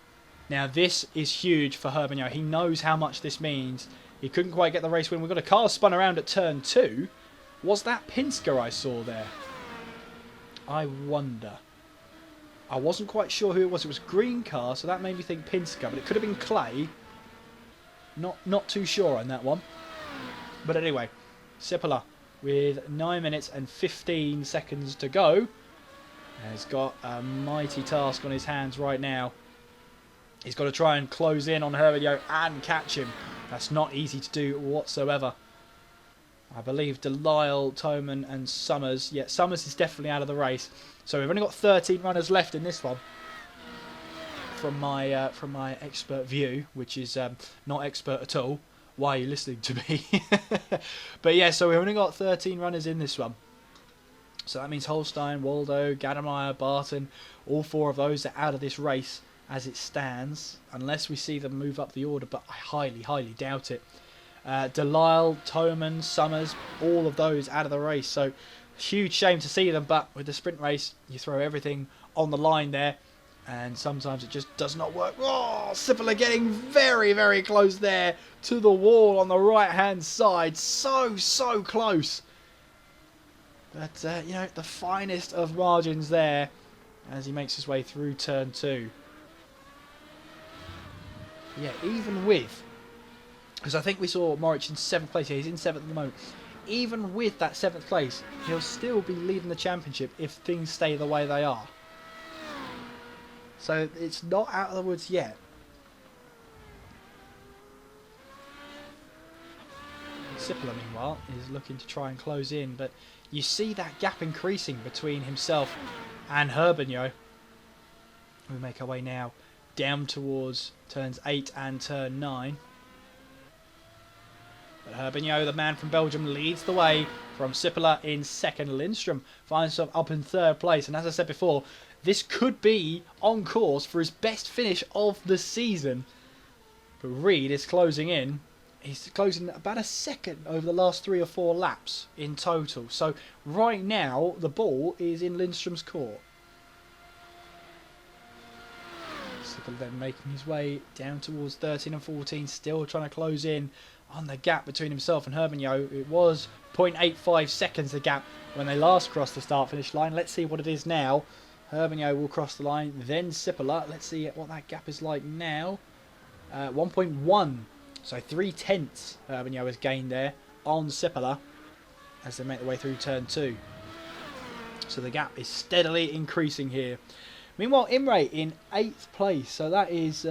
Now, this is huge for Herbigno. He knows how much this means. He couldn't quite get the race win. We've got a car spun around at turn 2. Was that Pinsker I saw there? I wonder. I wasn't quite sure who it was. It was green car, so that made me think Pinsker, but it could have been Clay. Not too sure on that one. But anyway, Sipala with 9 minutes and 15 seconds to go has got a mighty task on his hands right now. He's got to try and close in on Herbigno and catch him. That's not easy to do whatsoever. I believe Delisle, Toman and Summers. Yeah, Summers is definitely out of the race. So we've only got 13 runners left in this one. From my expert view, which is not expert at all. Why are you listening to me? But yeah, so we've only got 13 runners in this one. So that means Holstein, Waldo, Gademeyer, Barton, all 4 of those are out of this race as it stands, unless we see them move up the order, but I highly, highly doubt it. Delisle, Toman, Summers, all of those out of the race. So huge shame to see them, but with the sprint race, you throw everything on the line there, and sometimes it just does not work. Oh, Sipala getting very, very close there to the wall on the right-hand side. So close. But, the finest of margins there as he makes his way through turn 2. Yeah, even with... Because I think we saw Morich in 7th place. Yeah, he's in 7th at the moment. Even with that 7th place, he'll still be leading the championship if things stay the way they are. So it's not out of the woods yet. Sipala, meanwhile, is looking to try and close in, but you see that gap increasing between himself and Herbigno. We make our way now down towards turns 8 and turn 9. But Herbigno, the man from Belgium, leads the way from Sipala in 2nd. Lindstrom finds himself up in 3rd place. And as I said before, this could be on course for his best finish of the season. But Reed is closing in. He's closing about a second over the last 3 or 4 laps in total. So right now, the ball is in Lindstrom's court. Sipala then making his way down towards 13 and 14, still trying to close in on the gap between himself and Herbigno. It was 0.85 seconds the gap when they last crossed the start-finish line. Let's see what it is now. Herbigno will cross the line, then Sippala. Let's see what that gap is like now. 1.1, so 3/10 Herbigno has gained there on Sippala as they make their way through turn 2. So the gap is steadily increasing here. Meanwhile, Imre in 8th place, so that is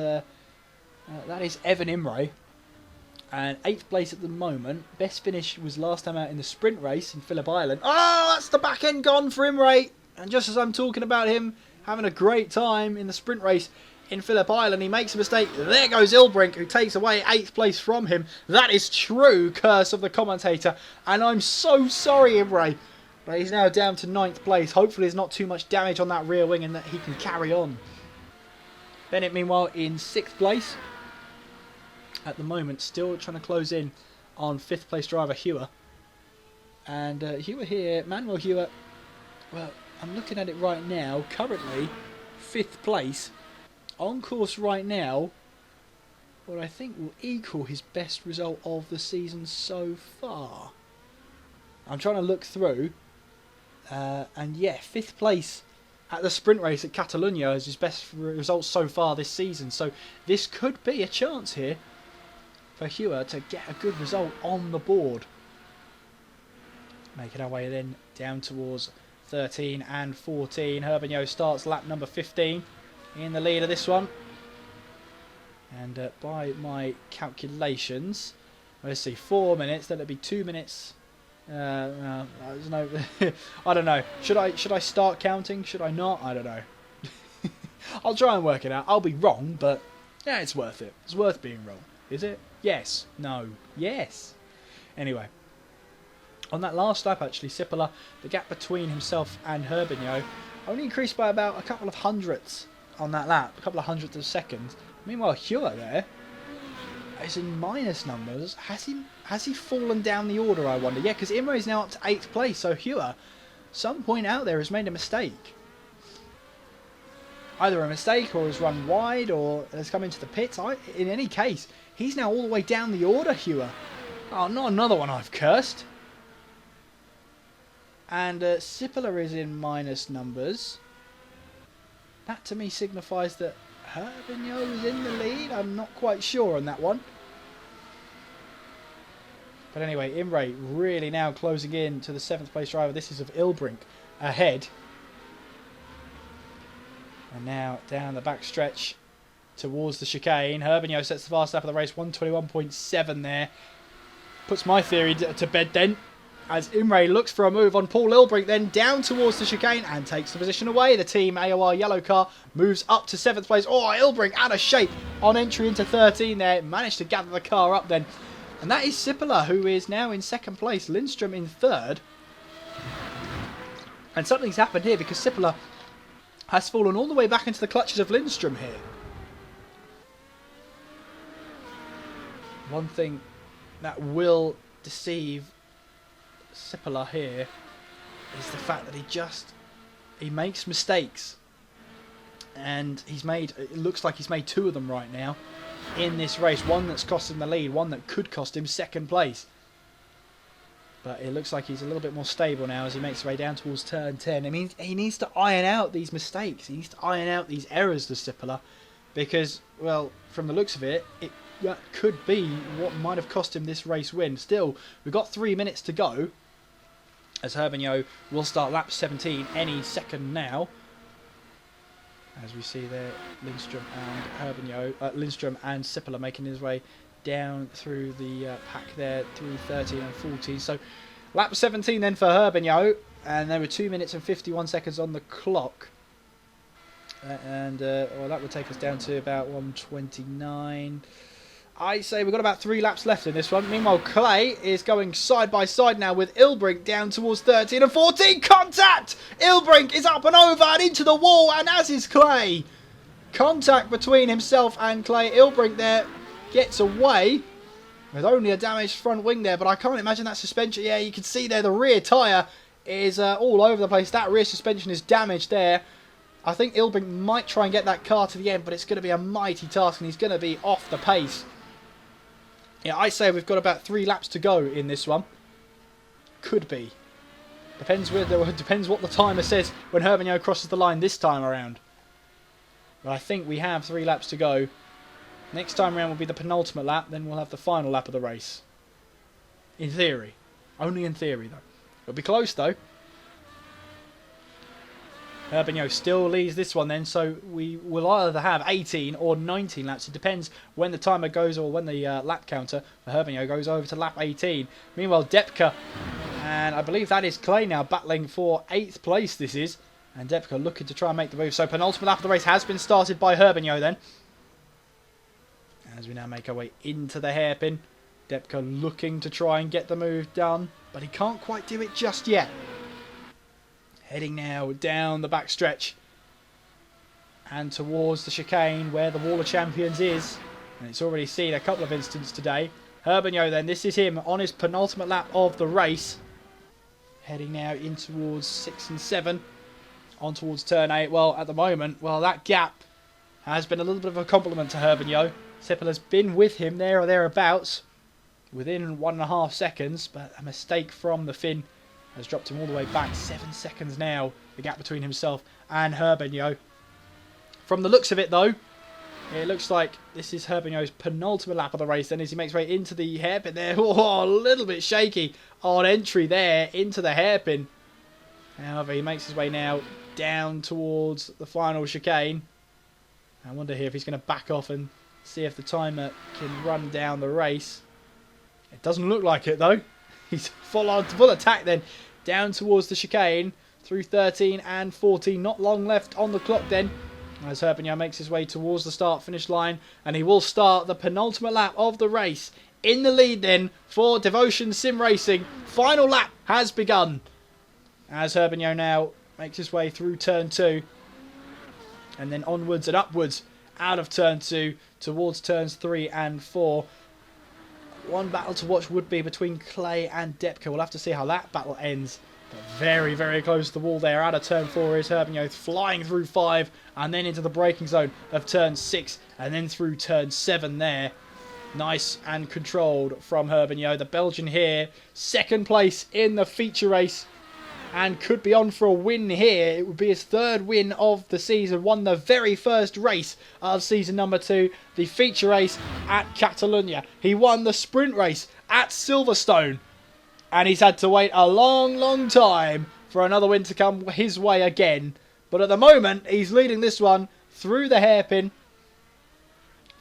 Evan Imre. And 8th place at the moment. Best finish was last time out in the sprint race in Phillip Island. Oh, that's the back end gone for Imre. And just as I'm talking about him having a great time in the sprint race in Phillip Island, he makes a mistake. There goes Ilbrink, who takes away 8th place from him. That is true curse of the commentator. And I'm so sorry, Imre. But he's now down to 9th place. Hopefully there's not too much damage on that rear wing and that he can carry on. Bennett, meanwhile, in 6th place. At the moment, still trying to close in on 5th place driver Hewer. And Hewer here, Manuel Hewer, well, I'm looking at it right now, currently 5th place, on course right now, what I think will equal his best result of the season so far. I'm trying to look through, and yeah, 5th place at the sprint race at Catalonia is his best result so far this season, so this could be a chance here for Hewer to get a good result on the board. Making our way then down towards 13 and 14. Herbigno starts lap number 15 in the lead of this one. And by my calculations, let's see, 4 minutes, that'll be 2 minutes. There's no, I don't know. Should I start counting? Should I not? I don't know. I'll try and work it out. I'll be wrong, but yeah, it's worth it. It's worth being wrong. Is it? Yes. No. Yes. Anyway. On that last lap, actually, Sippala, the gap between himself and Herbigno only increased by about a couple of hundredths on that lap. A couple of hundredths of seconds. Meanwhile, Hewer there is in minus numbers. Has he fallen down the order, I wonder? Yeah, because Imre is now up to 8th place. So Hewer, some point out there, has made a mistake. Either a mistake or has run wide or has come into the pits. In any case, he's now all the way down the order, Hewer. Oh, not another one I've cursed. And Sippala is in minus numbers. That to me signifies that Herbigno is in the lead. I'm not quite sure on that one. But anyway, Imre really now closing in to the 7th place driver. This is of Ilbrink ahead. And now down the back stretch towards the chicane. Herbigno sets the fast lap of the race, 121.7 there. Puts my theory to bed then, as Imre looks for a move on Paul Ilbrink, then down towards the chicane and takes the position away. The team AOR yellow car moves up to 7th place. Oh, Ilbrink out of shape on entry into 13 there. Managed to gather the car up then. And that is Sippala, who is now in 2nd place. Lindstrom in 3rd. And something's happened here because Sippala has fallen all the way back into the clutches of Lindstrom here. One thing that will deceive Sippala here is the fact that he makes mistakes, and it looks like he's made 2 of them right now in this race. One that's cost him the lead, one that could cost him 2nd place. But it looks like he's a little bit more stable now as he makes his way down towards turn 10. I mean, he needs to iron out these mistakes. He needs to iron out these errors, the Sippala, because, well, from the looks of it, that could be what might have cost him this race win. Still, we've got 3 minutes to go, as Herbigno will start lap 17 any second now. As we see there, Lindstrom and Sippala making his way down through the pack there, through 13 and 14. So lap 17 then for Herbigno, and there were 2 minutes and 51 seconds on the clock. Well, that would take us down to about 1:29. I say we've got about 3 laps left in this one. Meanwhile, Clay is going side by side now with Ilbrink down towards 13 and 14. Contact! Ilbrink is up and over and into the wall, and as is Clay. Contact between himself and Clay. Ilbrink there gets away with only a damaged front wing there, but I can't imagine that suspension. Yeah, you can see there the rear tyre is all over the place. That rear suspension is damaged there. I think Ilbrink might try and get that car to the end, but it's going to be a mighty task, and he's going to be off the pace. Yeah, I say we've got about 3 laps to go in this one. Could be. Depends what the timer says when Herbigno crosses the line this time around. But I think we have 3 laps to go. Next time around will be the penultimate lap, then we'll have the final lap of the race. In theory. Only in theory, though. It'll be close, though. Herbigno still leads this one then, so we will either have 18 or 19 laps. It depends when the timer goes or when the lap counter for Herbigno goes over to lap 18. Meanwhile, Depka, and I believe that is Clay now, battling for 8th place this is. And Depka looking to try and make the move. So penultimate lap of the race has been started by Herbigno then. As we now make our way into the hairpin. Depka looking to try and get the move done, but he can't quite do it just yet. Heading now down the back stretch and towards the chicane where the Wall of Champions is. And it's already seen a couple of incidents today. Herbigno then, this is him on his penultimate lap of the race. Heading now in towards 6 and 7. On towards turn 8. Well, at the moment, that gap has been a little bit of a compliment to Herbigno. Seppel has been with him there or thereabouts within 1.5 seconds, but a mistake from the Finn has dropped him all the way back. 7 seconds now, the gap between himself and Herbigno. From the looks of it, though, it looks like this is Herbigno's penultimate lap of the race. Then as he makes way into the hairpin there, a little bit shaky on entry there into the hairpin. However, he makes his way now down towards the final chicane. I wonder here if he's going to back off and see if the timer can run down the race. It doesn't look like it, though. He's full attack then, down towards the chicane, through 13 and 14. Not long left on the clock then, as Herbigno makes his way towards the start-finish line, and he will start the penultimate lap of the race. In the lead then for Devotion Sim Racing. Final lap has begun, as Herbigno now makes his way through turn 2, and then onwards and upwards out of turn 2 towards turns 3 and 4. One battle to watch would be between Clay and Depka. We'll have to see how that battle ends. But very, very close to the wall there. Out of turn 4 is Herbigno, flying through 5 and then into the braking zone of turn 6 and then through turn 7 there. Nice and controlled from Herbigno. The Belgian here, 2nd place in the feature race, and could be on for a win here. It would be his 3rd win of the season. Won the very first race of season number 2, the feature race at Catalonia. He won the sprint race at Silverstone. And he's had to wait a long, long time for another win to come his way again. But at the moment, he's leading this one through the hairpin,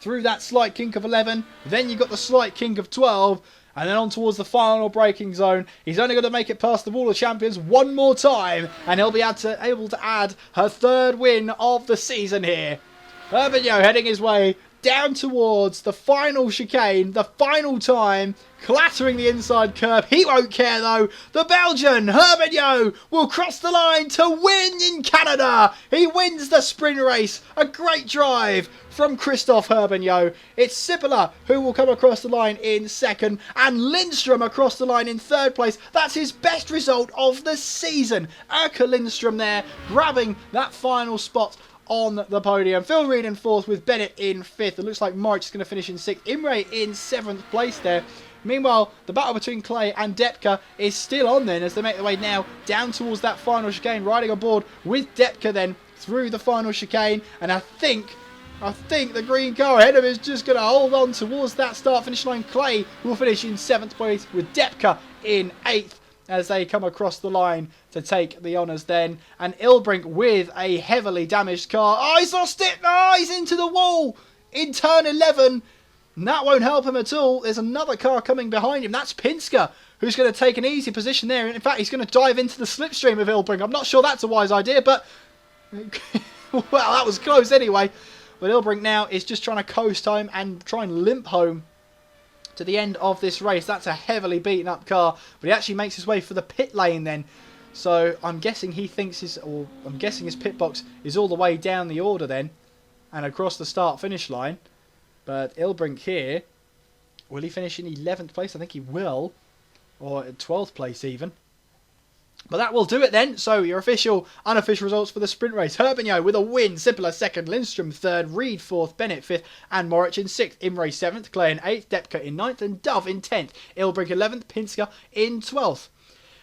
through that slight kink of 11. Then you've got the slight kink of 12. And then on towards the final braking zone. He's only got to make it past the Wall of Champions one more time, and he'll be able to add her 3rd win of the season here. Herbigno heading his way down towards the final chicane, the final time, clattering the inside curb. He won't care though. The Belgian, Herbigno, will cross the line to win in Canada. He wins the sprint race. A great drive from Christophe Herbigno. It's Sipala who will come across the line in 2nd, and Lindstrom across the line in 3rd place. That's his best result of the season. Erka Lindstrom there, grabbing that final spot on the podium. Phil Reed in 4th with Bennett in 5th. It looks like March is going to finish in 6th. Imre in 7th place there. Meanwhile, the battle between Clay and Depka is still on then, as they make their way now down towards that final chicane, riding aboard with Depka then through the final chicane. And I think the green car ahead of him is just going to hold on towards that start-finish line. Clay will finish in 7th place with Depka in 8th. As they come across the line to take the honours then. And Ilbrink with a heavily damaged car. Oh, he's lost it! Oh, he's into the wall in turn 11. And that won't help him at all. There's another car coming behind him. That's Pinsker, who's going to take an easy position there. In fact, he's going to dive into the slipstream of Ilbrink. I'm not sure that's a wise idea, but well, that was close anyway. But Ilbrink now is just trying to coast home and try and limp home to the end of this race. That's a heavily beaten up car, but he actually makes his way for the pit lane then. So I'm guessing his pit box is all the way down the order then, and across the start-finish line. But Ilbrink here, will he finish in 11th place? I think he will, or 12th place even. But that will do it then. So your official, unofficial results for the sprint race. Herbigno with a win. Simpler 2nd. Lindstrom 3rd. Reed 4th. Bennett 5th. And Moric in 6th. Imre 7th. Clay in 8th. Depka in 9th. And Dove in 10th. Ilbrink 11th. Pinsker in 12th.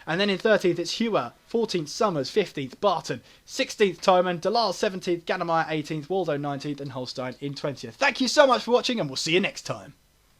And then in 13th it's Hewer, 14th Summers, 15th Barton, 16th Toman, Dalal 17th, Gannemeyer 18th, Waldo 19th and Holstein in 20th. Thank you so much for watching and we'll see you next time.